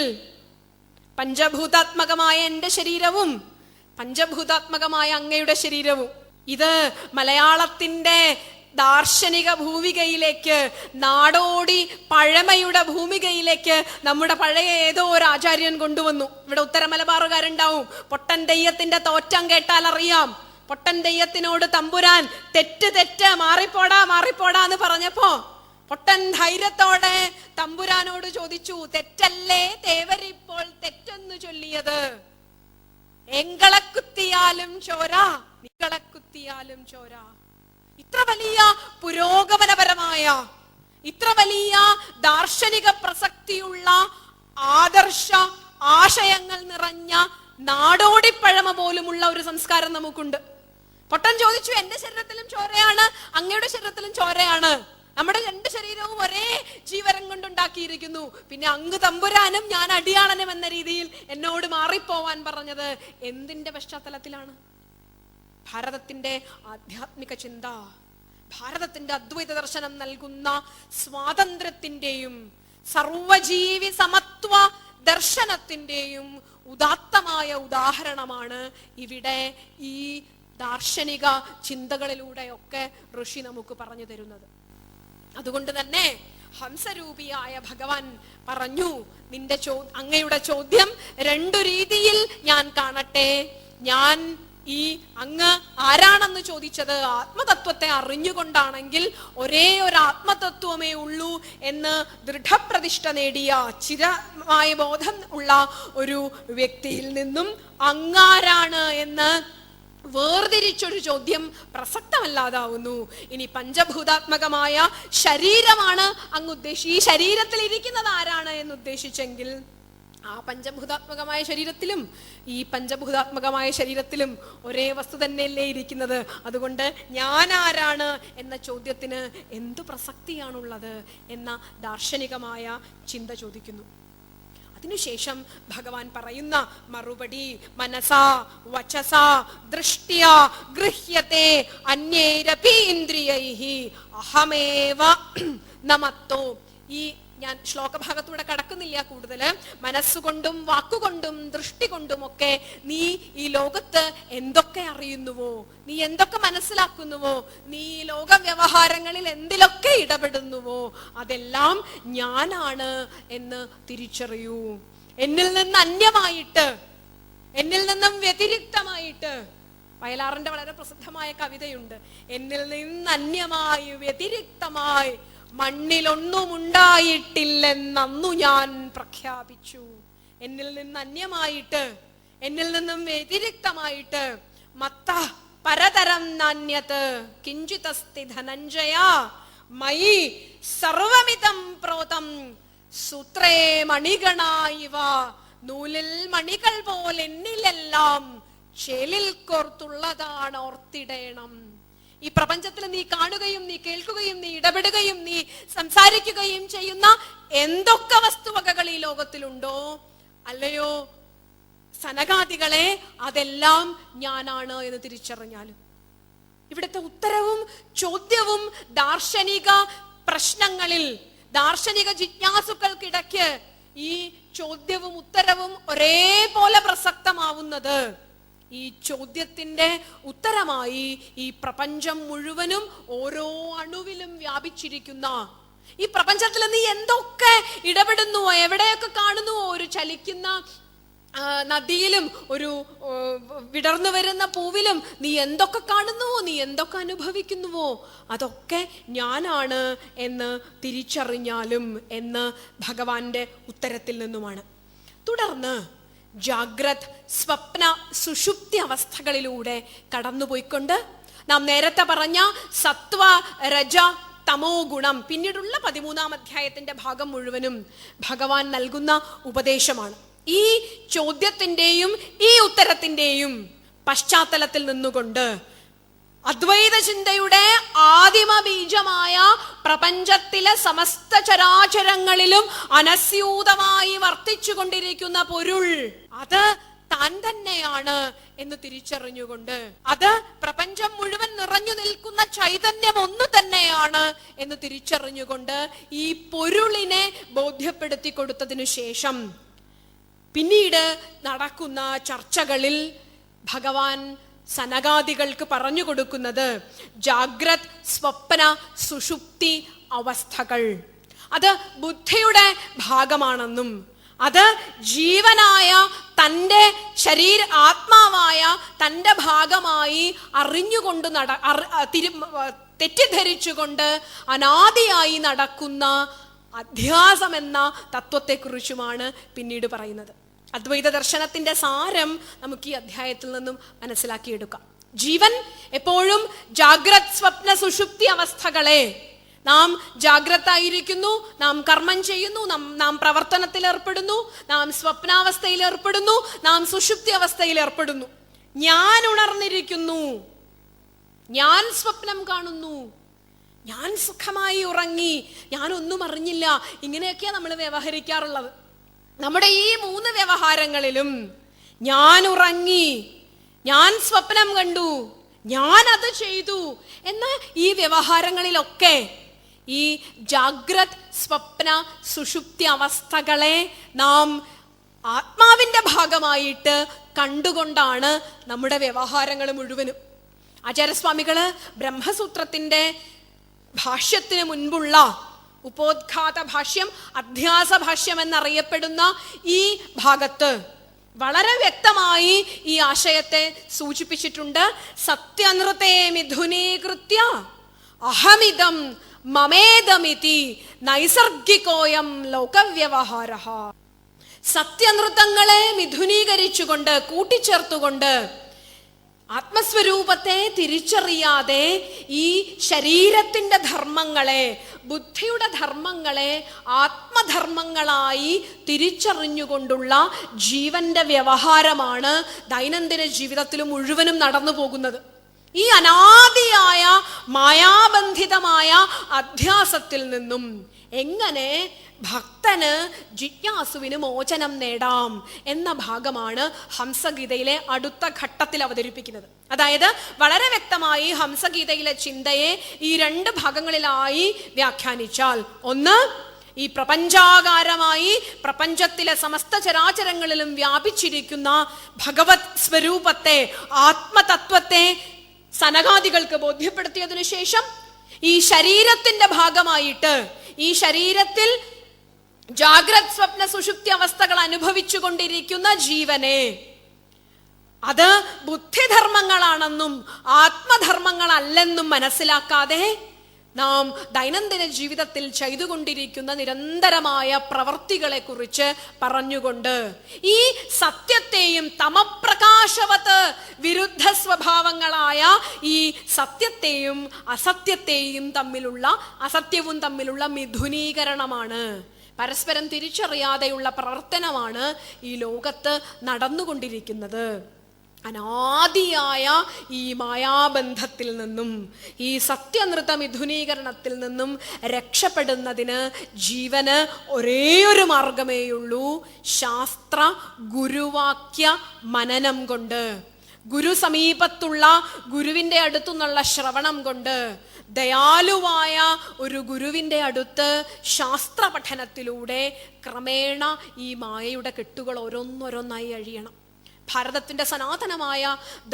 [SPEAKER 1] പഞ്ചഭൂതാത്മകമായ എന്റെ ശരീരവും പഞ്ചഭൂതാത്മകമായ അങ്ങയുടെ ശരീരവും, ഇത് മലയാളത്തിന്റെ ദാർശനിക ഭൂമികയിലേക്ക്, നാടോടി പഴമയുടെ ഭൂമികയിലേക്ക് നമ്മുടെ പഴയ ഏതോ ഒരു ആചാര്യൻ കൊണ്ടുവന്നു. ഇവിടെ ഉത്തര മലബാറുകാരുണ്ടാവും. പൊട്ടൻ തെയ്യത്തിന്റെ തോറ്റം കേട്ടാൽ അറിയാം. പൊട്ടൻ തെയ്യത്തിനോട് തമ്പുരാൻ തെറ്റ് മാറിപ്പോടാ മാറിപ്പോടാ എന്ന് പറഞ്ഞപ്പോ പൊട്ടൻ ധൈര്യത്തോടെ തമ്പുരാനോട് ചോദിച്ചു, തെറ്റല്ലേ തേവരിപ്പോൾ തെറ്റെന്ന് ചൊല്ലിയത്? എങ്കളെ കുത്തിയാലും ചോര, നിങ്ങളെ കുത്തിയാലും ചോര. ഇത്ര വലിയ പുരോഗമനപരമായ, ഇത്ര വലിയ ദാർശനിക പ്രസക്തിയുള്ള ആദർശ ആശയങ്ങൾ നിറഞ്ഞ നാടോടിപ്പഴമ പോലുമുള്ള ഒരു സംസ്കാരം നമുക്കുണ്ട്. പൊട്ടൻ ചോദിച്ചു, എന്റെ ശരീരത്തിലും ചോരയാണ്, അങ്ങയുടെ ശരീരത്തിലും ചോരയാണ്, നമ്മുടെ രണ്ട് ശരീരവും ഒരേ ജീവരം കൊണ്ടുണ്ടാക്കിയിരിക്കുന്നു, പിന്നെ അങ്ങ് തമ്പുരാനും ഞാൻ അടിയാളനും എന്ന രീതിയിൽ എന്നോട് മാറിപ്പോവാൻ പറഞ്ഞത് എന്തിന്റെ പശ്ചാത്തലത്തിലാണ്? ഭാരതത്തിന്റെ ആധ്യാത്മിക ചിന്ത, ഭാരതത്തിന്റെ അദ്വൈത ദർശനം നൽകുന്ന സ്വാതന്ത്ര്യത്തിന്റെയും സർവജീവി സമത്വ ദർശനത്തിന്റെയും ഉദാത്തമായ ഉദാഹരണമാണ് ഇവിടെ ഈ ദാർശനിക ചിന്തകളിലൂടെയൊക്കെ ഋഷി നമുക്ക് പറഞ്ഞു തരുന്നത്. അതുകൊണ്ട് തന്നെ ഹംസരൂപിയായ ഭഗവാൻ പറഞ്ഞു, അങ്ങയുടെ ചോദ്യം രണ്ടു രീതിയിൽ ഞാൻ കാണട്ടെ. ഞാൻ ഈ അങ്ങ് ആരാണെന്ന് ചോദിച്ചത് ആത്മതത്വത്തെ അറിഞ്ഞുകൊണ്ടാണെങ്കിൽ ഒരേ ഒരു ആത്മതത്വമേ ഉള്ളൂ എന്ന് ദൃഢപ്രതിഷ്ഠ നേടിയ ചിരമായ ബോധം ഉള്ള ഒരു വ്യക്തിയിൽ നിന്നും അങ്ങാരാണ് എന്ന് വേർതിരിച്ചൊരു ചോദ്യം പ്രസക്തമല്ലാതാവുന്നു. ഇനി പഞ്ചഭൂതാത്മകമായ ശരീരമാണ് അങ്ങ് ഈ ശരീരത്തിൽ ഇരിക്കുന്നത് ആരാണ് എന്ന് ഉദ്ദേശിച്ചെങ്കിൽ ആ പഞ്ചഭൂതാത്മകമായ ശരീരത്തിലും ഈ പഞ്ചഭൂതാത്മകമായ ശരീരത്തിലും ഒരേ വസ്തു തന്നെയല്ലേ ഇരിക്കുന്നത്. അതുകൊണ്ട് ഞാൻ ആരാണ് എന്ന ചോദ്യത്തിന് എന്തു പ്രസക്തിയാണുള്ളത് എന്ന ദാർശനികമായ ചിന്ത ചോദിക്കുന്നു. അതിനുശേഷം ഭഗവാൻ പറയുന്ന മറുപടി, മനസാ വചസാ ദൃഷ്ട്യാ ഗൃഹ്യത്തെ അന്യേരപി ഇന്ദ്രിയൈഹി അഹമേവ നമത്തോ. ഈ ഞാൻ ശ്ലോകഭാഗത്തൂടെ കടക്കുന്നില്ല കൂടുതൽ. മനസ്സുകൊണ്ടും വാക്കുകൊണ്ടും ദൃഷ്ടി കൊണ്ടുമൊക്കെ നീ ഈ ലോകത്ത് എന്തൊക്കെ അറിയുന്നുവോ, നീ എന്തൊക്കെ മനസ്സിലാക്കുന്നുവോ, നീ ഈ ലോക വ്യവഹാരങ്ങളിൽ എന്തിലൊക്കെ ഇടപെടുന്നുവോ അതെല്ലാം ഞാനാണ് എന്ന് തിരിച്ചറിയൂ. എന്നിൽ നിന്ന് അന്യമായിട്ട്, എന്നിൽ നിന്നും വ്യതിരിക്തമായിട്ട്, വയലാറിന്റെ വളരെ പ്രസിദ്ധമായ കവിതയുണ്ട്, എന്നിൽ നിന്ന് അന്യമായി വ്യതിരിക്തമായി മണ്ണിലൊന്നും ഉണ്ടായിട്ടില്ലെന്നു ഞാൻ പ്രഖ്യാപിച്ചു. എന്നിൽ നിന്ന് അന്യമായിട്ട്, എന്നിൽ നിന്നും വ്യതിരിക്തമായിട്ട് മത്ത പരതരം നാന്യത് കിഞ്ചിതസ്തി ധനഞ്ജയ മയി സർവമിതം പ്രോതം സൂത്രേ മണിഗണായിവ. നൂലിൽ മണികൾ പോലെ എന്നിലെല്ലാം ചേലിൽ കോർത്തുള്ളതാണ് ഓർത്തിടേണം. ഈ പ്രപഞ്ചത്തിൽ നീ കാണുകയും നീ കേൾക്കുകയും നീ ഇടപെടുകയും നീ സംസാരിക്കുകയും ചെയ്യുന്ന എന്തൊക്കെ വസ്തുവകകൾ ഈ ലോകത്തിലുണ്ടോ, അല്ലയോ സനകാദികളെ, അതെല്ലാം ഞാനാണ് എന്ന് തിരിച്ചറിഞ്ഞാലും ഇവിടുത്തെ ഉത്തരവും ചോദ്യവും ദാർശനിക പ്രശ്നങ്ങളിൽ, ദാർശനിക ജിജ്ഞാസുക്കൾക്കിടയ്ക്ക് ഈ ചോദ്യവും ഉത്തരവും ഒരേപോലെ പ്രസക്തമാവുന്നത് ഈ ചോദ്യത്തിന്റെ ഉത്തരമായി ഈ പ്രപഞ്ചം മുഴുവനും ഓരോ അണുവിലും വ്യാപിച്ചിരിക്കുന്ന, ഈ പ്രപഞ്ചത്തിൽ നീ എന്തൊക്കെ ഇടപെടുന്നുവോ, എവിടെയൊക്കെ കാണുന്നുവോ, ഒരു ചലിക്കുന്ന നദിയിലും ഒരു വിടർന്നു വരുന്ന പൂവിലും നീ എന്തൊക്കെ കാണുന്നുവോ, നീ എന്തൊക്കെ അനുഭവിക്കുന്നുവോ, അതൊക്കെ ഞാനാണ് എന്ന് തിരിച്ചറിഞ്ഞാലും എന്ന് ഭഗവാന്റെ ഉത്തരത്തിൽ നിന്നുമാണ്. തുടർന്ന് ജാഗ്രത്, സ്വപ്ന, സുഷുപ്തി അവസ്ഥകളിലൂടെ കടന്നുപോയിക്കൊണ്ട് നാം നേരത്തെ പറഞ്ഞ സത്വ, രജ, തമോ ഗുണം, പിന്നീടുള്ള 13-ാം അധ്യായത്തിന്റെ ഭാഗം മുഴുവനും ഭഗവാൻ നൽകുന്ന ഉപദേശമാണ്. ഈ ചോദ്യത്തിന്റെയും ഈ ഉത്തരത്തിന്റെയും പശ്ചാത്തലത്തിൽ നിന്നുകൊണ്ട് അദ്വൈത ചിന്തയുടെ ആദിമ ബീജമായ പ്രപഞ്ചത്തിലെ സമസ്ത ചരാചരങ്ങളിലും അനസ്യൂതമായി വർത്തിച്ചു കൊണ്ടിരിക്കുന്ന പൊരുൾ അത് താൻ തന്നെയാണ് എന്ന് തിരിച്ചറിഞ്ഞുകൊണ്ട്, അത് പ്രപഞ്ചം മുഴുവൻ നിറഞ്ഞു നിൽക്കുന്ന ചൈതന്യം ഒന്നു തന്നെയാണ് എന്ന് തിരിച്ചറിഞ്ഞുകൊണ്ട് ഈ പൊരുളിനെ ബോധ്യപ്പെടുത്തി കൊടുത്തതിനു ശേഷം പിന്നീട് നടക്കുന്ന ചർച്ചകളിൽ ഭഗവാൻ സനകാദികൾക്ക് പറഞ്ഞു കൊടുക്കുന്നത് ജാഗ്രത്, സ്വപ്ന, സുഷുപ്തി അവസ്ഥകൾ അത് ബുദ്ധിയുടെ ഭാഗമാണെന്നും അത് ജീവനായ തൻ്റെ ആത്മാവായ തൻ്റെ ഭാഗമായി അറിഞ്ഞുകൊണ്ട് തെറ്റിദ്ധരിച്ചുകൊണ്ട് അനാദിയായി നടക്കുന്ന അധ്യാസം എന്ന തത്വത്തെക്കുറിച്ചുമാണ് പിന്നീട് പറയുന്നത്. അദ്വൈത ദർശനത്തിന്റെ സാരം നമുക്ക് ഈ അധ്യായത്തിൽ നിന്നും മനസ്സിലാക്കിയെടുക്കാം. ജീവൻ എപ്പോഴും ജാഗ്രത്, സ്വപ്ന, സുഷുപ്തി അവസ്ഥകളെ, നാം ജാഗ്രത ആയിരിക്കുന്നു, നാം കർമ്മം ചെയ്യുന്നു, നാം പ്രവർത്തനത്തിൽ ഏർപ്പെടുന്നു, നാം സ്വപ്നാവസ്ഥയിൽ ഏർപ്പെടുന്നു, നാം സുഷുപ്തി അവസ്ഥയിൽ ഏർപ്പെടുന്നു. ഞാൻ ഉണർന്നിരിക്കുന്നു, ഞാൻ സ്വപ്നം കാണുന്നു, ഞാൻ സുഖമായി ഉറങ്ങി, ഞാനൊന്നും അറിഞ്ഞില്ല, ഇങ്ങനെയൊക്കെയാണ് നമ്മൾ വ്യവഹരിക്കാറുള്ളത്. നമ്മുടെ ഈ 3 വ്യവഹാരങ്ങളിലും ഞാൻ ഉറങ്ങി, ഞാൻ സ്വപ്നം കണ്ടു, ഞാൻ അത് ചെയ്തു എന്ന ഈ വ്യവഹാരങ്ങളിലൊക്കെ ഈ ജാഗ്രത്, സ്വപ്ന, സുഷുപ്തി അവസ്ഥകളെ നാം ആത്മാവിന്റെ ഭാഗമായിട്ട് കണ്ടുകൊണ്ടാണ് നമ്മുടെ വ്യവഹാരങ്ങൾ മുഴുവനും. ആചാര്യസ്വാമികള് ബ്രഹ്മസൂത്രത്തിന്റെ ഭാഷ്യത്തിന് മുൻപുള്ള ഉപോദ്ഘാത ഭാഷ്യം, അധ്യാസ ഭാഷ്യം എന്നറിയപ്പെടുന്ന ഈ ഭാഗത്ത് വളരെ വ്യക്തമായി ഈ ആശയത്തെ സൂചിപ്പിച്ചിട്ടുണ്ട്. സത്യനൃതേ മിഥുനീകൃത്യ അഹമിതം മമേദമിതി നൈസർഗികോയം ലോകവ്യവഹാരഃ. സത്യനൃതങ്ങളെ മിഥുനീകരിച്ചുകൊണ്ട്, കൂട്ടിച്ചേർത്തുകൊണ്ട് ആത്മസ്വരൂപത്തെ തിരിച്ചറിയാതെ ഈ ശരീരത്തിന്റെ ധർമ്മങ്ങളെ, ബുദ്ധിയുടെ ധർമ്മങ്ങളെ ആത്മധർമ്മങ്ങളായി തിരിച്ചറിഞ്ഞുകൊണ്ടുള്ള ജീവന്റെ വ്യവഹാരമാണ് ദൈനംദിന ജീവിതത്തിൽ മുഴുവനും നടന്നു പോകുന്നത്. ഈ അനാദിയായ മായാബന്ധിതമായ അധ്യാസത്തിൽ നിന്നും എങ്ങനെ ഭക്തന്, ജിജ്ഞാസുവിന് മോചനം നേടാം എന്ന ഭാഗമാണ് ഹംസഗീതയിലെ അടുത്ത ഘട്ടത്തിൽ അവതരിപ്പിക്കുന്നത്. അതായത് വളരെ വ്യക്തമായി ഹംസഗീതയിലെ ചിന്തയെ ഈ 2 ഭാഗങ്ങളിലായി വ്യാഖ്യാനിച്ചാൽ, ഒന്ന്, ഈ പ്രപഞ്ചാകാരമായി പ്രപഞ്ചത്തിലെ സമസ്ത ചരാചരങ്ങളിലും വ്യാപിച്ചിരിക്കുന്ന ഭഗവത് സ്വരൂപത്തെ, ആത്മതത്വത്തെ സനകാദികൾക്ക് ബോധ്യപ്പെടുത്തിയതിനു ശേഷം ഈ ശരീരത്തിന്റെ ഭാഗമായിട്ട്, ഈ ശരീരത്തിൽ ജാഗ്രത്, സ്വപ്ന, സുഷുപ്തി അവസ്ഥകൾ അനുഭവിച്ചു കൊണ്ടിരിക്കുന്ന ജീവനെ അത് ബുദ്ധിധർമ്മങ്ങളാണെന്നും ആത്മധർമ്മങ്ങളല്ലെന്നും മനസ്സിലാക്കാതെ നാം ദൈനംദിന ജീവിതത്തിൽ ചെയ്തുകൊണ്ടിരിക്കുന്ന നിരന്തരമായ പ്രവർത്തികളെ കുറിച്ച് പറഞ്ഞുകൊണ്ട് ഈ സത്യത്തെയും തമപ്രകാശവത് വിരുദ്ധ സ്വഭാവങ്ങളായ ഈ സത്യത്തെയും അസത്യത്തെയും അസത്യവും തമ്മിലുള്ള മിഥുനീകരണമാണ്, പരസ്പരം തിരിച്ചറിയാതെയുള്ള പ്രവർത്തനമാണ് ഈ ലോകത്ത് നടന്നുകൊണ്ടിരിക്കുന്നത്. അനാദിയായ ഈ മായാബന്ധത്തിൽ നിന്നും, ഈ സത്യനൃത മിഥുനീകരണത്തിൽ നിന്നും രക്ഷപ്പെടുന്നതിന് ജീവന് ഒരേയൊരു മാർഗമേയുള്ളൂ, ശാസ്ത്ര ഗുരുവാക്യ മനനം കൊണ്ട്. ഗുരു സമീപത്തുള്ള ഗുരുവിൻ്റെ അടുത്തുനിന്നുള്ള ശ്രവണം കൊണ്ട്, ദയാലുവായ ഒരു ഗുരുവിൻ്റെ അടുത്ത് ശാസ്ത്ര പഠനത്തിലൂടെ ക്രമേണ ഈ മായയുടെ കെട്ടുകൾ ഓരോന്നോരോന്നായി അഴിയണം. ഭാരതത്തിൻ്റെ സനാതനമായ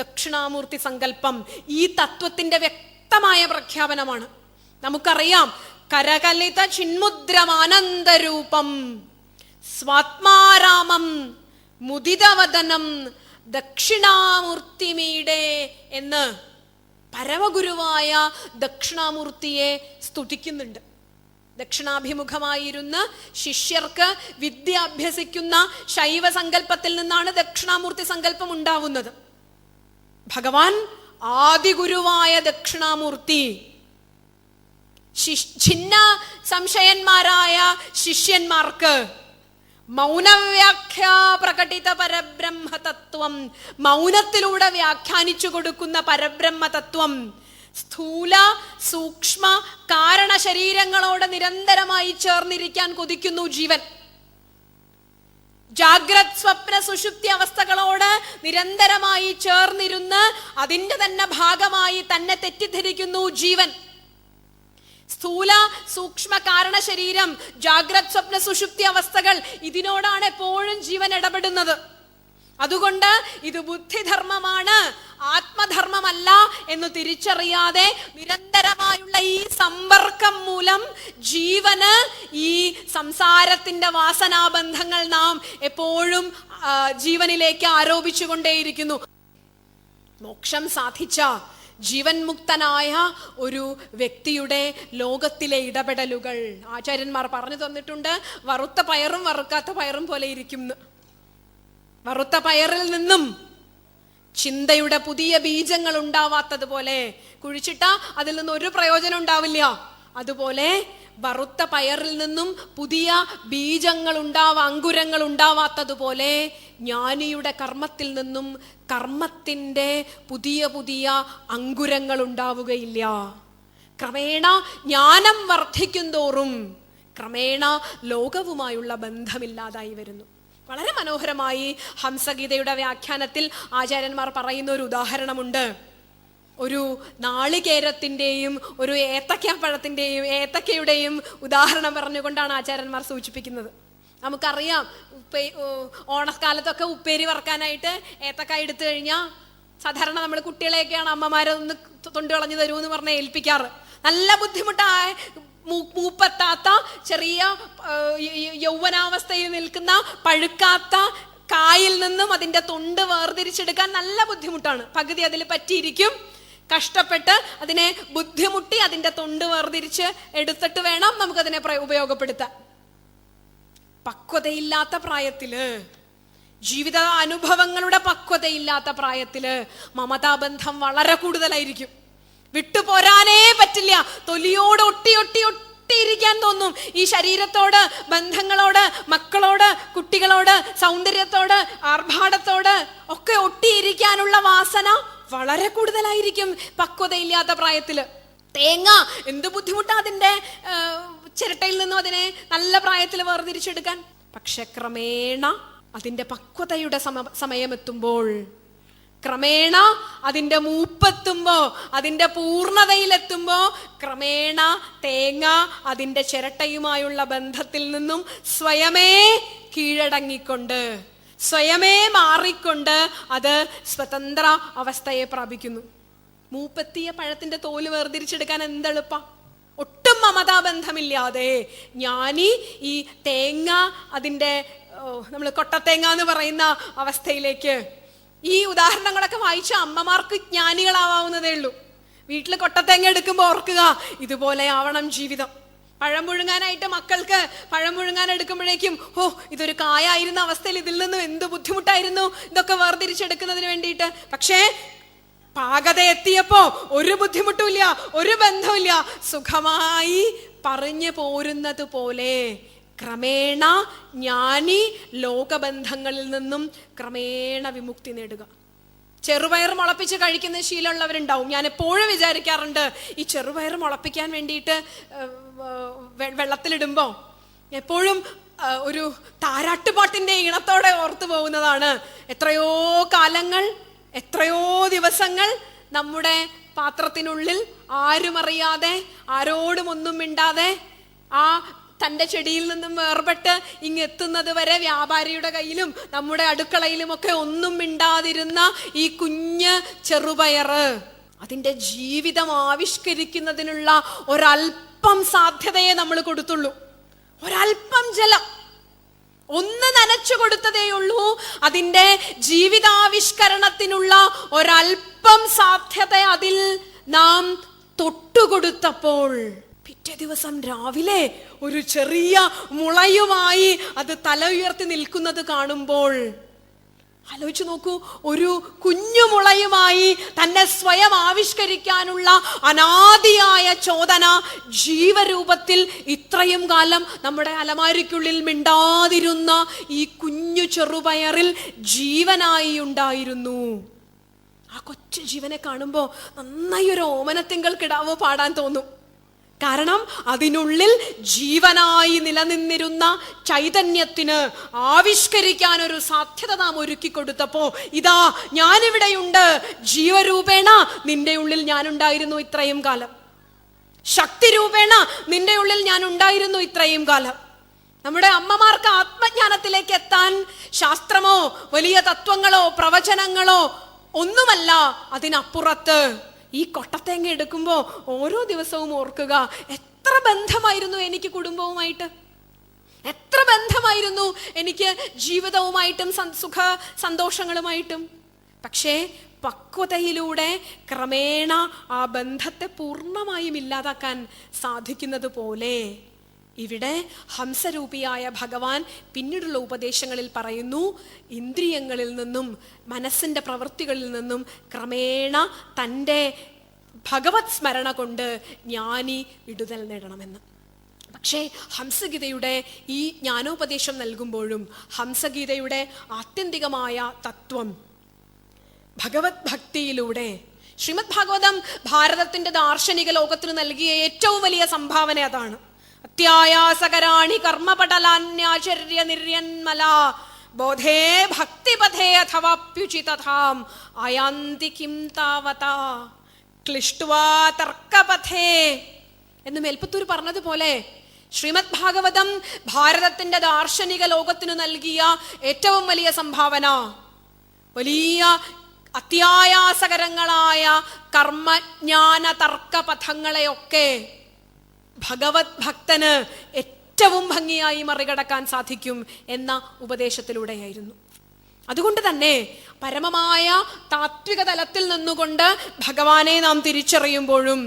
[SPEAKER 1] ദക്ഷിണാമൂർത്തി സങ്കല്പം ഈ തത്വത്തിൻ്റെ വ്യക്തമായ പ്രഖ്യാപനമാണ്. നമുക്കറിയാം, കരകലിത ചിന്മുദ്രമാനന്ദരൂപം സ്വാത്മാരാമം മുദിതവദനം ദക്ഷിണാമൂർത്തിമീടെ എന്ന് പരമഗുരുവായ ദക്ഷിണാമൂർത്തിയെ സ്തുതിക്കുന്നുണ്ട്. ദക്ഷിണാഭിമുഖമായിരുന്ന് ശിഷ്യർക്ക് വിദ്യ അഭ്യസിക്കുന്ന ശൈവ സങ്കല്പത്തിൽ നിന്നാണ് ദക്ഷിണാമൂർത്തി സങ്കല്പം ഉണ്ടാവുന്നത്. ഭഗവാൻ ആദിഗുരുവായ ദക്ഷിണാമൂർത്തി ഛിന്ന സംശയന്മാരായ ശിഷ്യന്മാർക്ക് മൗനവ്യാഖ്യാ പ്രകടിത പരബ്രഹ്മതത്വം, മൗനത്തിലൂടെ വ്യാഖ്യാനിച്ചു കൊടുക്കുന്ന പരബ്രഹ്മതത്വം സ്ഥൂല സൂക്ഷ്മ കാരണ ശരീരങ്ങളോട് നിരന്തരമായി ചേർന്നിരിക്കാൻ കൊതിക്കുന്നു ജീവൻ. ജാഗ്രത് സ്വപ്ന സുഷുപ്തി അവസ്ഥകളോട് നിരന്തരമായി ചേർന്നിരുന്ന് അതിൻ്റെ തന്നെ ഭാഗമായി തന്നെ തെറ്റിദ്ധരിക്കുന്നു ജീവൻ. സ്ഥൂല സൂക്ഷ്മ കാരണ ശരീരം, ജാഗ്രത് സ്വപ്ന സുഷുപ്തി അവസ്ഥകൾ, ഇതിനോടാണ് എപ്പോഴും ജീവൻ ഇടപെടുന്നത്. അതുകൊണ്ട് ഇത് ബുദ്ധിധർമ്മമാണ്, ആത്മധർമ്മമല്ല എന്ന് തിരിച്ചറിയാതെ നിരന്തരമായുള്ള ഈ സമ്പർക്കം മൂലം ജീവന് ഈ സംസാരത്തിന്റെ വാസനാബന്ധങ്ങൾ നാം എപ്പോഴും ജീവനിലേക്ക് ആരോപിച്ചുകൊണ്ടേയിരിക്കുന്നു. മോക്ഷം സാധിച്ച ജീവൻ മുക്തനായ ഒരു വ്യക്തിയുടെ ലോകത്തിലെ ഇടപെടലുകൾ ആചാര്യന്മാർ പറഞ്ഞു തന്നിട്ടുണ്ട്. വറുത്ത പയറും വറുക്കാത്ത പയറും പോലെ ഇരിക്കും. വറുത്ത പയറിൽ നിന്നും ചിന്തയുടെ പുതിയ ബീജങ്ങൾ ഉണ്ടാവാത്തതുപോലെ, കുഴിച്ചിട്ട അതിൽ നിന്ന് ഒരു പ്രയോജനം ഉണ്ടാവില്ല. അതുപോലെ വറുത്ത പയറിൽ നിന്നും പുതിയ ബീജങ്ങൾ അങ്കുരങ്ങൾ ഉണ്ടാവാത്തതുപോലെ ജ്ഞാനിയുടെ കർമ്മത്തിൽ നിന്നും കർമ്മത്തിൻ്റെ പുതിയ പുതിയ അങ്കുരങ്ങൾ ഉണ്ടാവുകയില്ല. ക്രമേണ ജ്ഞാനം വർദ്ധിക്കും തോറും ക്രമേണ ലോകവുമായുള്ള ബന്ധമില്ലാതായി വരുന്നു. വളരെ മനോഹരമായി ഹംസഗീതയുടെ വ്യാഖ്യാനത്തിൽ ആചാര്യന്മാർ പറയുന്ന ഒരു ഉദാഹരണമുണ്ട്. ഒരു നാളികേരത്തിൻ്റെയും ഒരു ഏത്തക്കയുടെയും ഉദാഹരണം പറഞ്ഞുകൊണ്ടാണ് ആചാര്യന്മാർ സൂചിപ്പിക്കുന്നത്. നമുക്കറിയാം, ഓണക്കാലത്തൊക്കെ ഉപ്പേരി വറക്കാനായിട്ട് ഏത്തക്കായ എടുത്തു കഴിഞ്ഞാൽ സാധാരണ നമ്മൾ കുട്ടികളെയൊക്കെയാണ് അമ്മമാരൊന്ന് തൊണ്ട് കളഞ്ഞു തരൂ എന്ന് പറഞ്ഞ് ഏൽപ്പിക്കാറ്. നല്ല ബുദ്ധിമുട്ടായ മൂപ്പത്താത്ത ചെറിയ യൗവനാവസ്ഥയിൽ നിൽക്കുന്ന പഴുക്കാത്ത കായിൽ നിന്നും അതിൻ്റെ തൊണ്ട് വേർതിരിച്ചെടുക്കാൻ നല്ല ബുദ്ധിമുട്ടാണ്. പകുതി അതിൽ പറ്റിയിരിക്കും. കഷ്ടപ്പെട്ട് അതിനെ ബുദ്ധിമുട്ടി അതിൻ്റെ തൊണ്ട് വേർതിരിച്ച് എടുത്തിട്ട് വേണം നമുക്കതിനെ ഉപയോഗപ്പെടുത്താൻ. പക്വതയില്ലാത്ത പ്രായത്തില്, ജീവിത അനുഭവങ്ങളുടെ പക്വതയില്ലാത്ത പ്രായത്തില് മമതാബന്ധം വളരെ കൂടുതലായിരിക്കും. വിട്ടുപോരാനേ പറ്റില്ല. തൊലിയോട് ഒട്ടിയിരിക്കാൻ തോന്നും. ഈ ശരീരത്തോട്, ബന്ധങ്ങളോട്, മക്കളോട്, കുട്ടികളോട്, സൗന്ദര്യത്തോട്, ആർഭാടത്തോട് ഒക്കെ ഒട്ടിയിരിക്കാനുള്ള വാസന വളരെ കൂടുതലായിരിക്കും പക്വതയില്ലാത്ത പ്രായത്തില്. തേങ്ങ എന്ത് ബുദ്ധിമുട്ടാ അതിൻ്റെ ചിരട്ടയിൽ നിന്നും അതിനെ നല്ല പ്രായത്തിൽ വേർതിരിച്ചെടുക്കാൻ. പക്ഷെ ക്രമേണ അതിൻ്റെ പക്വതയുടെ സമയമെത്തുമ്പോൾ, ക്രമേണ അതിൻ്റെ മൂപ്പെത്തുമ്പോ, അതിൻ്റെ പൂർണ്ണതയിലെത്തുമ്പോ ക്രമേണ തേങ്ങ അതിൻ്റെ ചിരട്ടയുമായുള്ള ബന്ധത്തിൽ നിന്നും സ്വയമേ കീഴടങ്ങിക്കൊണ്ട്, സ്വയമേ മാറിക്കൊണ്ട് അത് സ്വതന്ത്ര അവസ്ഥയെ പ്രാപിക്കുന്നു. മൂപ്പെത്തിയ പഴത്തിന്റെ തോല് വേർതിരിച്ചെടുക്കാൻ എന്തെളുപ്പ. ഒട്ടും മമതാബന്ധമില്ലാതെ ജ്ഞാനി ഈ തേങ്ങ അതിൻ്റെ നമ്മൾ കൊട്ടത്തേങ്ങ എന്ന് പറയുന്ന അവസ്ഥയിലേക്ക്, ഈ ഉദാഹരണങ്ങളൊക്കെ വായിച്ച അമ്മമാർക്ക് ജ്ഞാനികളാവാവുന്നതേ ഉള്ളൂ. വീട്ടിൽ കൊട്ടത്തേങ്ങ എടുക്കുമ്പോൾ ഓർക്കുക, ഇതുപോലെ ആവണം ജീവിതം. പഴം പുഴുങ്ങാനായിട്ട് മക്കൾക്ക് പഴം പുഴുങ്ങാൻ എടുക്കുമ്പോഴേക്കും ഇതൊരു കായായിരുന്ന അവസ്ഥയിൽ ഇതിൽ നിന്നും എന്ത് ബുദ്ധിമുട്ടായിരുന്നു ഇതൊക്കെ വേർതിരിച്ചെടുക്കുന്നതിന് വേണ്ടിയിട്ട്. പക്ഷേ പാകത എത്തിയപ്പോ ഒരു ബുദ്ധിമുട്ടുമില്ല, ഒരു ബന്ധമില്ല, സുഖമായി പറഞ്ഞു പോരുന്നത് പോലെ ക്രമേണ ജ്ഞാനി ലോകബന്ധങ്ങളിൽ നിന്നും ക്രമേണ വിമുക്തി നേടുക. ചെറുപയർ മുളപ്പിച്ച് കഴിക്കുന്ന ശീലമുള്ളവരുണ്ടാവും. ഞാൻ എപ്പോഴും വിചാരിക്കാറുണ്ട്, ഈ ചെറുപയർ മുളപ്പിക്കാൻ വേണ്ടിയിട്ട് വെള്ളത്തിലിടുമ്പോൾ എപ്പോഴും ഒരു താരാട്ടുപാട്ടിൻ്റെ ഈണത്തോടെ ഓർത്തു പോകുന്നതാണ്. എത്രയോ കാലങ്ങൾ എത്രയോ ദിവസങ്ങൾ നമ്മുടെ പാത്രത്തിനുള്ളിൽ ആരും അറിയാതെ, ആരോടും ഒന്നും മിണ്ടാതെ, ആ തൻ്റെ ചെടിയിൽ നിന്നും വേർപെട്ട് ഇങ്ങെത്തുന്നത് വരെ വ്യാപാരിയുടെ കയ്യിലും നമ്മുടെ അടുക്കളയിലും ഒക്കെ ഒന്നും മിണ്ടാതിരുന്ന ഈ കുഞ്ഞ് ചെറുപയറ് അതിൻ്റെ ജീവിതം ആവിഷ്കരിക്കുന്നതിനുള്ള ഒരല്പം സാധ്യതയെ നമ്മൾ കൊടുത്തുള്ളൂ. ഒരല്പം ജലം ഒന്ന് നനച്ചു കൊടുത്തതേയുള്ളൂ. അതിൻ്റെ ജീവിതാവിഷ്കരണത്തിനുള്ള ഒരല്പം സാധ്യത അതിൽ നാം തൊട്ടുകൊടുത്തപ്പോൾ പിറ്റേ ദിവസം രാവിലെ ഒരു ചെറിയ മുളയുമായി അത് തല ഉയർത്തി നിൽക്കുന്നത് കാണുമ്പോൾ ആലോചിച്ചു നോക്കൂ. ഒരു കുഞ്ഞു മുളയുമായി തന്നെ സ്വയം ആവിഷ്കരിക്കാനുള്ള അനാദിയായ ചോദന ജീവരൂപത്തിൽ ഇത്രയും കാലം നമ്മുടെ അലമാരിക്കുള്ളിൽ മിണ്ടാതിരുന്ന ഈ കുഞ്ഞു ചെറുപയറിൽ ജീവനായി ഉണ്ടായിരുന്നു. ആ കൊച്ചു ജീവനെ കാണുമ്പോൾ നന്നായി ഒരു ഓമനത്തിങ്കൾ കിടാവോ പാടാൻ തോന്നും. കാരണം അതിനുള്ളിൽ ജീവനായി നിലനിന്നിരുന്ന ചൈതന്യത്തിന് ആവിഷ്കരിക്കാൻ ഒരു സാധ്യത നാം ഒരുക്കി കൊടുത്തപ്പോ, ഇതാ ഞാനിവിടെയുണ്ട്, ജീവരൂപേണ നിന്റെ ഉള്ളിൽ ഞാനുണ്ടായിരുന്നു ഇത്രയും കാലം, ശക്തി രൂപേണ നിന്റെ ഉള്ളിൽ ഞാൻ ഉണ്ടായിരുന്നു ഇത്രയും കാലം. നമ്മുടെ അമ്മമാർക്ക് ആത്മജ്ഞാനത്തിലേക്ക് എത്താൻ ശാസ്ത്രമോ വലിയ തത്വങ്ങളോ പ്രവചനങ്ങളോ ഒന്നുമല്ല. അതിനപ്പുറത്ത് ഈ കൊട്ടത്തേങ്ങ എടുക്കുമ്പോൾ ഓരോ ദിവസവും ഓർക്കുക, എത്ര ബന്ധമായിരുന്നു എനിക്ക് കുടുംബവുമായിട്ട്, എത്ര ബന്ധമായിരുന്നു എനിക്ക് ജീവിതവുമായിട്ടും സുഖ സന്തോഷങ്ങളുമായിട്ടും. പക്ഷേ പക്വതയിലൂടെ ക്രമേണ ആ ബന്ധത്തെ പൂർണ്ണമായും ഇല്ലാതാക്കാൻ സാധിക്കുന്നത് പോലെ ഇവിടെ ഹംസരൂപിയായ ഭഗവാൻ പിന്നീടുള്ള ഉപദേശങ്ങളിൽ പറയുന്നു, ഇന്ദ്രിയങ്ങളിൽ നിന്നും മനസ്സിൻ്റെ പ്രവൃത്തികളിൽ നിന്നും ക്രമേണ തൻ്റെ ഭഗവത് സ്മരണ കൊണ്ട് ജ്ഞാനി വിടുതൽ നേടണമെന്ന്. പക്ഷേ ഹംസഗീതയുടെ ഈ ജ്ഞാനോപദേശം നൽകുമ്പോഴും ഹംസഗീതയുടെ ആത്യന്തികമായ തത്വം ഭഗവത് ഭക്തിയിലൂടെ, ശ്രീമദ് ഭാഗവതം ഭാരതത്തിൻ്റെ ദാർശനിക ലോകത്തിന് നൽകിയ ഏറ്റവും വലിയ സംഭാവന അതാണ്. അത്യായാസകരാണി കർമ്മപടലാന്യാചര്യ നിർയന്മല ബോധേ ഭക്തിപഥേ അഥവാപ്യുചിതഥാം ആയാന്തി കിം താവത ക്ലിഷ്ട്വാ തർക്കപഥേ എന്ന് മേൽപ്പത്തൂർ പറഞ്ഞതുപോലെ ശ്രീമദ് ഭാഗവതം ഭാരതത്തിന്റെ ദാർശനിക ലോകത്തിന് നൽകിയ ഏറ്റവും വലിയ സംഭാവന വലിയ അത്യായാസകരങ്ങളായ കർമ്മജ്ഞാന തർക്കപഥങ്ങളെയൊക്കെ ഭഗവത് ഭക്തന് ഏറ്റവും ഭംഗിയായി മറികടക്കാൻ സാധിക്കും എന്ന ഉപദേശത്തിലൂടെയായിരുന്നു. അതുകൊണ്ട് തന്നെ പരമമായ താത്വിക തലത്തിൽ നിന്നുകൊണ്ട് ഭഗവാനെ നാം തിരിച്ചറിയുമ്പോഴും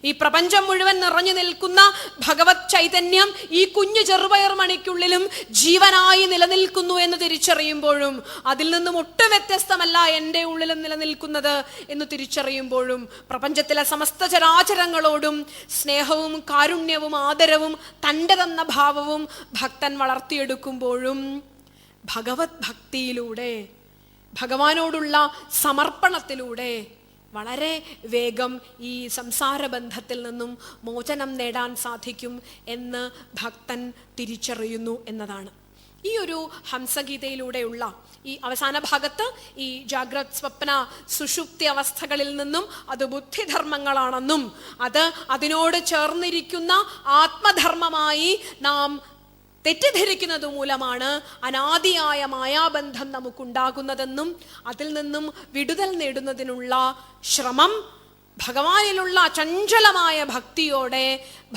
[SPEAKER 1] ഈ പ്രപഞ്ചം മുഴുവൻ നിറഞ്ഞു നിൽക്കുന്ന ഭഗവത് ചൈതന്യം ഈ കുഞ്ഞു ചെറുപയർ മണിക്കുള്ളിലും ജീവനായി നിലനിൽക്കുന്നു എന്ന് തിരിച്ചറിയുമ്പോഴും അതിൽ നിന്നും ഒട്ടും വ്യത്യസ്തമല്ല എൻ്റെ ഉള്ളിലും നിലനിൽക്കുന്നത് എന്ന് തിരിച്ചറിയുമ്പോഴും പ്രപഞ്ചത്തിലെ സമസ്ത ചരാചരങ്ങളോടും സ്നേഹവും കാരുണ്യവും ആദരവും തൻ്റെ തന്ന ഭാവവും ഭക്തൻ വളർത്തിയെടുക്കുമ്പോഴും ഭഗവത് ഭക്തിയിലൂടെ ഭഗവാനോടുള്ള സമർപ്പണത്തിലൂടെ വളരെ വേഗം ഈ സംസാരബന്ധത്തിൽ നിന്നും മോചനം നേടാൻ സാധിക്കും എന്ന് ഭക്തൻ തിരിച്ചറിയുന്നു എന്നതാണ്. ഈ ഒരു ഹംസഗീതയിലൂടെയുള്ള ഈ അവസാന ഭാഗത്ത് ഈ ജാഗ്രത് സ്വപ്ന സുഷുപ്തി അവസ്ഥകളിൽ നിന്നും അത് ബുദ്ധിധർമ്മങ്ങളാണെന്നും അത് അതിനോട് ചേർന്നിരിക്കുന്ന ആത്മധർമ്മമായി നാം തെറ്റിദ്ധരിക്കുന്നത് മൂലമാണ് അനാദിയായ മായാബന്ധം നമുക്കുണ്ടാകുന്നതെന്നും അതിൽ നിന്നും വിടുതൽ നേടുന്നതിനുള്ള ശ്രമം ഭഗവാനിലുള്ള ചഞ്ചലമായ ഭക്തിയോടെ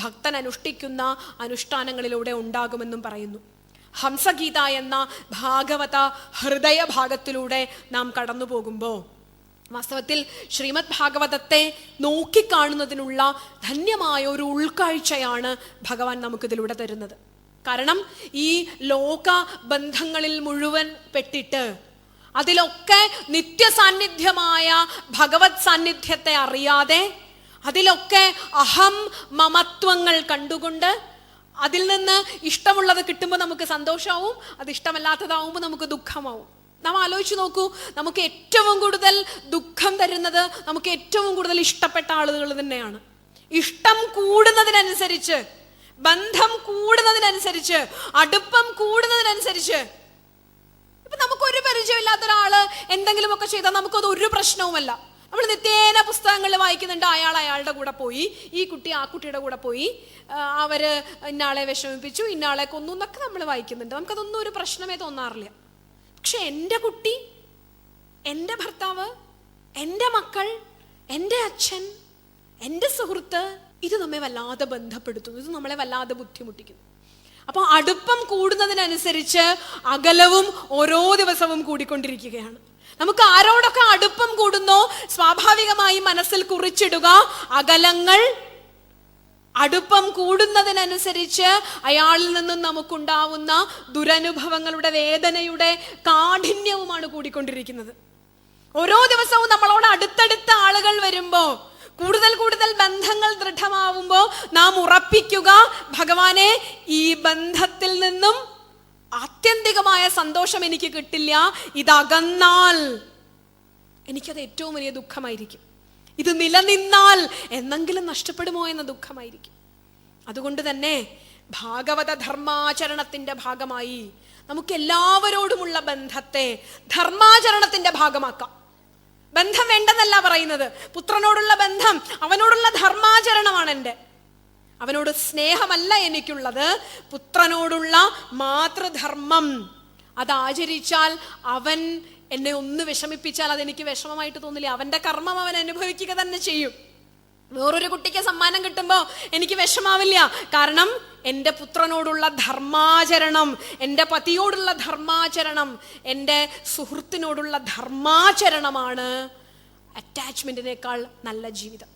[SPEAKER 1] ഭക്തൻ അനുഷ്ഠിക്കുന്ന അനുഷ്ഠാനങ്ങളിലൂടെ ഉണ്ടാകുമെന്നും പറയുന്നു. ഹംസഗീത എന്ന ഭാഗവത ഹൃദയ ഭാഗത്തിലൂടെ നാം കടന്നു പോകുമ്പോൾ വാസ്തവത്തിൽ ശ്രീമദ് ഭാഗവതത്തെ നോക്കിക്കാണുന്നതിനുള്ള ധന്യമായ ഒരു ഉൾക്കാഴ്ചയാണ് ഭഗവാൻ നമുക്കിതിലൂടെ തരുന്നത്. കാരണം ഈ ലോക ബന്ധങ്ങളിൽ മുഴുവൻ പെട്ടിട്ട് അതിലൊക്കെ നിത്യസാന്നിധ്യമായ ഭഗവത് സാന്നിധ്യത്തെ അറിയാതെ അതിലൊക്കെ അഹം മമത്വങ്ങൾ കണ്ടുകൊണ്ട് അതിൽ നിന്ന് ഇഷ്ടമുള്ളത് കിട്ടുമ്പോൾ നമുക്ക് സന്തോഷമാവും, അത് ഇഷ്ടമല്ലാത്തതാവുമ്പോൾ നമുക്ക് ദുഃഖമാവും. നാം ആലോചിച്ച് നോക്കൂ, നമുക്ക് ഏറ്റവും കൂടുതൽ ദുഃഖം തരുന്നത് നമുക്ക് ഏറ്റവും കൂടുതൽ ഇഷ്ടപ്പെട്ട ആളുകൾ തന്നെയാണ്. ഇഷ്ടം കൂടുന്നതിനനുസരിച്ച്, ബന്ധം കൂടുന്നതിനനുസരിച്ച്, അടുപ്പം കൂടുന്നതിനനുസരിച്ച്, ഇപ്പൊ നമുക്കൊരു പരിചയമില്ല ഇഷ്ടമില്ലാത്ത ഒരാള് എന്തെങ്കിലുമൊക്കെ ചെയ്താൽ നമുക്കത് ഒരു പ്രശ്നവുമല്ല. നമ്മൾ നിത്യേന പുസ്തകങ്ങളിൽ വായിക്കുന്നുണ്ട്, അയാൾ അയാളുടെ കൂടെ പോയി, ഈ കുട്ടി ആ കുട്ടിയുടെ കൂടെ പോയി, അവര് ഇന്നാളെ വിഷമിപ്പിച്ചു, ഇന്നാളെ കൊന്നു എന്നൊക്കെ നമ്മൾ വായിക്കുന്നുണ്ട്. നമുക്കതൊന്നും ഒരു പ്രശ്നമേ തോന്നാറില്ല. പക്ഷെ എൻ്റെ കുട്ടി, എൻ്റെ ഭർത്താവ്, എൻ്റെ മക്കൾ, എൻ്റെ അച്ഛൻ, എൻ്റെ സുഹൃത്ത്, ഇത് നമ്മെ വല്ലാതെ ബന്ധപ്പെടുത്തുന്നു, ഇത് നമ്മളെ വല്ലാതെ ബുദ്ധിമുട്ടിക്കുന്നു. അപ്പോൾ അടുപ്പം കൂടുന്നതിനനുസരിച്ച് അകലവും ഓരോ ദിവസവും കൂടിക്കൊണ്ടിരിക്കുകയാണ്. നമുക്ക് ആരോടൊക്കെ അടുപ്പം കൂടുന്നോ സ്വാഭാവികമായി മനസ്സിൽ കുറിച്ചിടുക അകലങ്ങൾ. അടുപ്പം കൂടുന്നതിനനുസരിച്ച് അയാളിൽ നിന്നും നമുക്കുണ്ടാവുന്ന ദുരനുഭവങ്ങളുടെ വേദനയുടെ കാഠിന്യവുമാണ് കൂടിക്കൊണ്ടിരിക്കുന്നത്. ഓരോ ദിവസവും നമ്മളോട് അടുത്തടുത്ത ആളുകൾ വരുമ്പോ, കൂടുതൽ കൂടുതൽ ബന്ധങ്ങൾ ദൃഢമാവുമ്പോൾ നാം ഉറപ്പിക്കുക, ഭഗവാനെ, ഈ ബന്ധത്തിൽ നിന്നും ആത്യന്തികമായ സന്തോഷം എനിക്ക് കിട്ടില്ല, ഇതകന്നാൽ എനിക്കത് ഏറ്റവും വലിയ ദുഃഖമായിരിക്കും, ഇത് നിലനിന്നാൽ എന്നെങ്കിലും നഷ്ടപ്പെടുമോ എന്ന ദുഃഖമായിരിക്കും. അതുകൊണ്ട് തന്നെ ഭാഗവത ധർമാചരണത്തിന്റെ ഭാഗമായി നമുക്ക് എല്ലാവരോടുമുള്ള ബന്ധത്തെ ധർമാചരണത്തിന്റെ ഭാഗമാക്കാം. ബന്ധം വേണ്ടെന്നല്ല പറയുന്നത്, പുത്രനോടുള്ള ബന്ധം, അവനോടുള്ള ധർമാചരണമാണ് എൻ്റെ. അവനോട് സ്നേഹമല്ല എനിക്കുള്ളത്, പുത്രനോടുള്ള മാതൃധർമ്മം. അതാചരിച്ചാൽ അവൻ എന്നെ ഒന്ന് വിഷമിപ്പിച്ചാൽ അതെനിക്ക് വിഷമമായിട്ട് തോന്നില്ല. അവന്റെ കർമ്മം അവൻ അനുഭവിക്കുക തന്നെ ചെയ്യും. വേറൊരു കുട്ടിക്ക് സമ്മാനം കിട്ടുമ്പോൾ എനിക്ക് വിഷമാവില്ല, കാരണം എൻ്റെ പുത്രനോടുള്ള ധർമാചരണം, എൻ്റെ പതിയോടുള്ള ധർമാചരണം, എൻ്റെ സുഹൃത്തിനോടുള്ള ധർമാചരണമാണ് അറ്റാച്ച്മെന്റിനേക്കാൾ നല്ല ജീവിതം.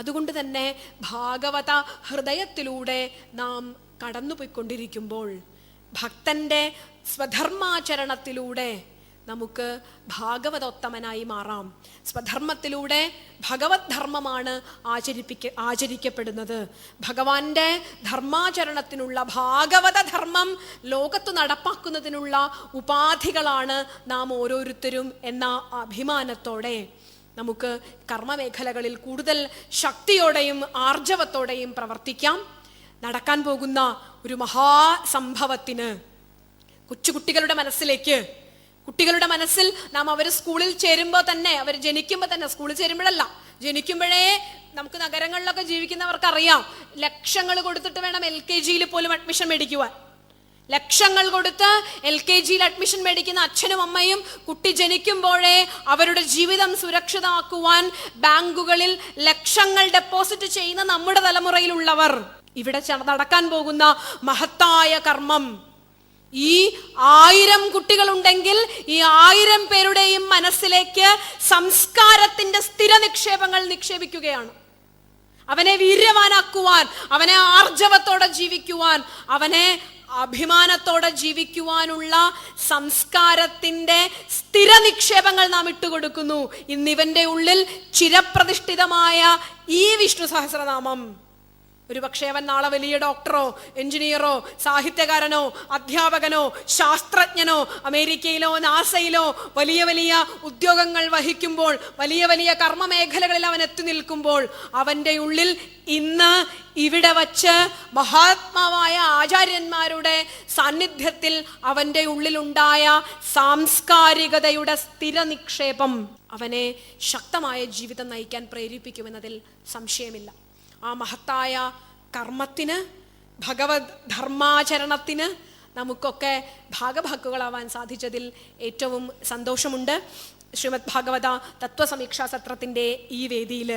[SPEAKER 1] അതുകൊണ്ട് തന്നെ ഭാഗവത ഹൃദയത്തിലൂടെ നാം കടന്നുപോയിക്കൊണ്ടിരിക്കുമ്പോൾ ഭക്തന്റെ സ്വധർമാചരണത്തിലൂടെ നമുക്ക് ഭാഗവതോത്തമനായി മാറാം. സ്വധർമ്മത്തിലൂടെ ഭഗവത് ധർമ്മമാണ് ആചരിക്കപ്പെടുന്നത്. ഭഗവാന്റെ ധർമാചരണത്തിനുള്ള ഭാഗവത ധർമ്മം ലോകത്ത് നടപ്പാക്കുന്നതിനുള്ള ഉപാധികളാണ് നാം ഓരോരുത്തരും എന്ന അഭിമാനത്തോടെ നമുക്ക് കർമ്മമേഖലകളിൽ കൂടുതൽ ശക്തിയോടെയും ആർജവത്തോടെയും പ്രവർത്തിക്കാം. നടക്കാൻ പോകുന്ന ഒരു മഹാസംഭവത്തിന് കൊച്ചുകുട്ടികളുടെ മനസ്സിലേക്ക്, കുട്ടികളുടെ മനസ്സിൽ നാം അവർ സ്കൂളിൽ ചേരുമ്പോൾ തന്നെ, അവർ ജനിക്കുമ്പോൾ തന്നെ, സ്കൂളിൽ ചേരുമ്പോഴല്ല, ജനിക്കുമ്പോഴേ നമുക്ക് നഗരങ്ങളിലൊക്കെ ജീവിക്കുന്നവർക്കറിയാം, ലക്ഷങ്ങൾ കൊടുത്തിട്ട് വേണം LKG പോലും അഡ്മിഷൻ മേടിക്കുവാൻ. ലക്ഷങ്ങൾ കൊടുത്ത് LKG അഡ്മിഷൻ മേടിക്കുന്ന അച്ഛനും അമ്മയും കുട്ടി ജനിക്കുമ്പോഴേ അവരുടെ ജീവിതം സുരക്ഷിതമാക്കുവാൻ ബാങ്കുകളിൽ ലക്ഷങ്ങൾ ഡെപ്പോസിറ്റ് ചെയ്യുന്ന നമ്മുടെ തലമുറയിലുള്ളവർ, ഇവിടെ നടക്കാൻ പോകുന്ന മഹത്തായ കർമ്മം, ഈ 1000 കുട്ടികളുണ്ടെങ്കിൽ ഈ 1000 പേരുടെയും മനസ്സിലേക്ക് സംസ്കാരത്തിന്റെ സ്ഥിര നിക്ഷേപങ്ങൾ നിക്ഷേപിക്കുകയാണ്. അവനെ വീര്യവാനാക്കുവാൻ, അവനെ ആർജവത്തോടെ ജീവിക്കുവാൻ, അവനെ അഭിമാനത്തോടെ ജീവിക്കുവാനുള്ള സംസ്കാരത്തിന്റെ സ്ഥിര നിക്ഷേപങ്ങൾ നാം ഇട്ടുകൊടുക്കുന്നു. ഇന്നിവന്റെ ഉള്ളിൽ ചിരപ്രതിഷ്ഠിതമായ ഈ വിഷ്ണു സഹസ്രനാമം, ഒരു പക്ഷേ അവൻ നാളെ വലിയ ഡോക്ടറോ എഞ്ചിനീയറോ സാഹിത്യകാരനോ അധ്യാപകനോ ശാസ്ത്രജ്ഞനോ അമേരിക്കയിലോ നാസയിലോ വലിയ വലിയ ഉദ്യോഗങ്ങൾ വഹിക്കുമ്പോൾ, വലിയ വലിയ കർമ്മമേഖലകളിൽ അവൻ എത്തി നിൽക്കുമ്പോൾ, അവൻ്റെ ഉള്ളിൽ ഇന്ന് ഇവിടെ വച്ച് മഹാത്മാവായ ആചാര്യന്മാരുടെ സാന്നിധ്യത്തിൽ അവൻ്റെ ഉള്ളിലുണ്ടായ സാംസ്കാരികതയുടെ സ്ഥിര നിക്ഷേപം അവനെ ശക്തമായ ജീവിതം നയിക്കാൻ പ്രേരിപ്പിക്കുമെന്നതിൽ സംശയമില്ല. ആ മഹത്തായ കർമ്മത്തിന്, ഭഗവത് ധർമാചരണത്തിന് നമുക്കൊക്കെ ഭാഗഭാക്കുകളാവാൻ സാധിച്ചതിൽ ഏറ്റവും സന്തോഷമുണ്ട്. ശ്രീമദ് ഭാഗവത തത്വസമീക്ഷാ സത്രത്തിൻ്റെ ഈ വേദിയിൽ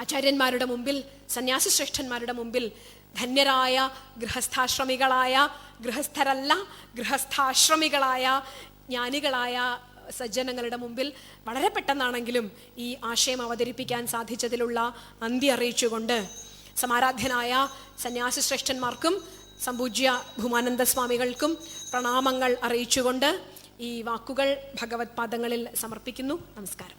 [SPEAKER 1] ആചാര്യന്മാരുടെ മുമ്പിൽ, സന്യാസി ശ്രേഷ്ഠന്മാരുടെ മുമ്പിൽ, ധന്യരായ ഗൃഹസ്ഥാശ്രമികളായ, ഗൃഹസ്ഥരല്ല ഗൃഹസ്ഥാശ്രമികളായ ജ്ഞാനികളായ സജ്ജനങ്ങളുടെ മുമ്പിൽ വളരെ പെട്ടെന്നാണെങ്കിലും ഈ ആശയം അവതരിപ്പിക്കാൻ സാധിച്ചതിലുള്ള നന്ദി അറിയിച്ചുകൊണ്ട് സമാരാധ്യനായ സന്യാസി ശ്രേഷ്ഠന്മാർക്കും സംപൂജ്യ ഭൂമാനന്ദ സ്വാമികൾക്കും പ്രണാമങ്ങൾ അറിയിച്ചുകൊണ്ട് ഈ വാക്കുകൾ ഭഗവത് പാദങ്ങളിൽ സമർപ്പിക്കുന്നു. നമസ്കാരം.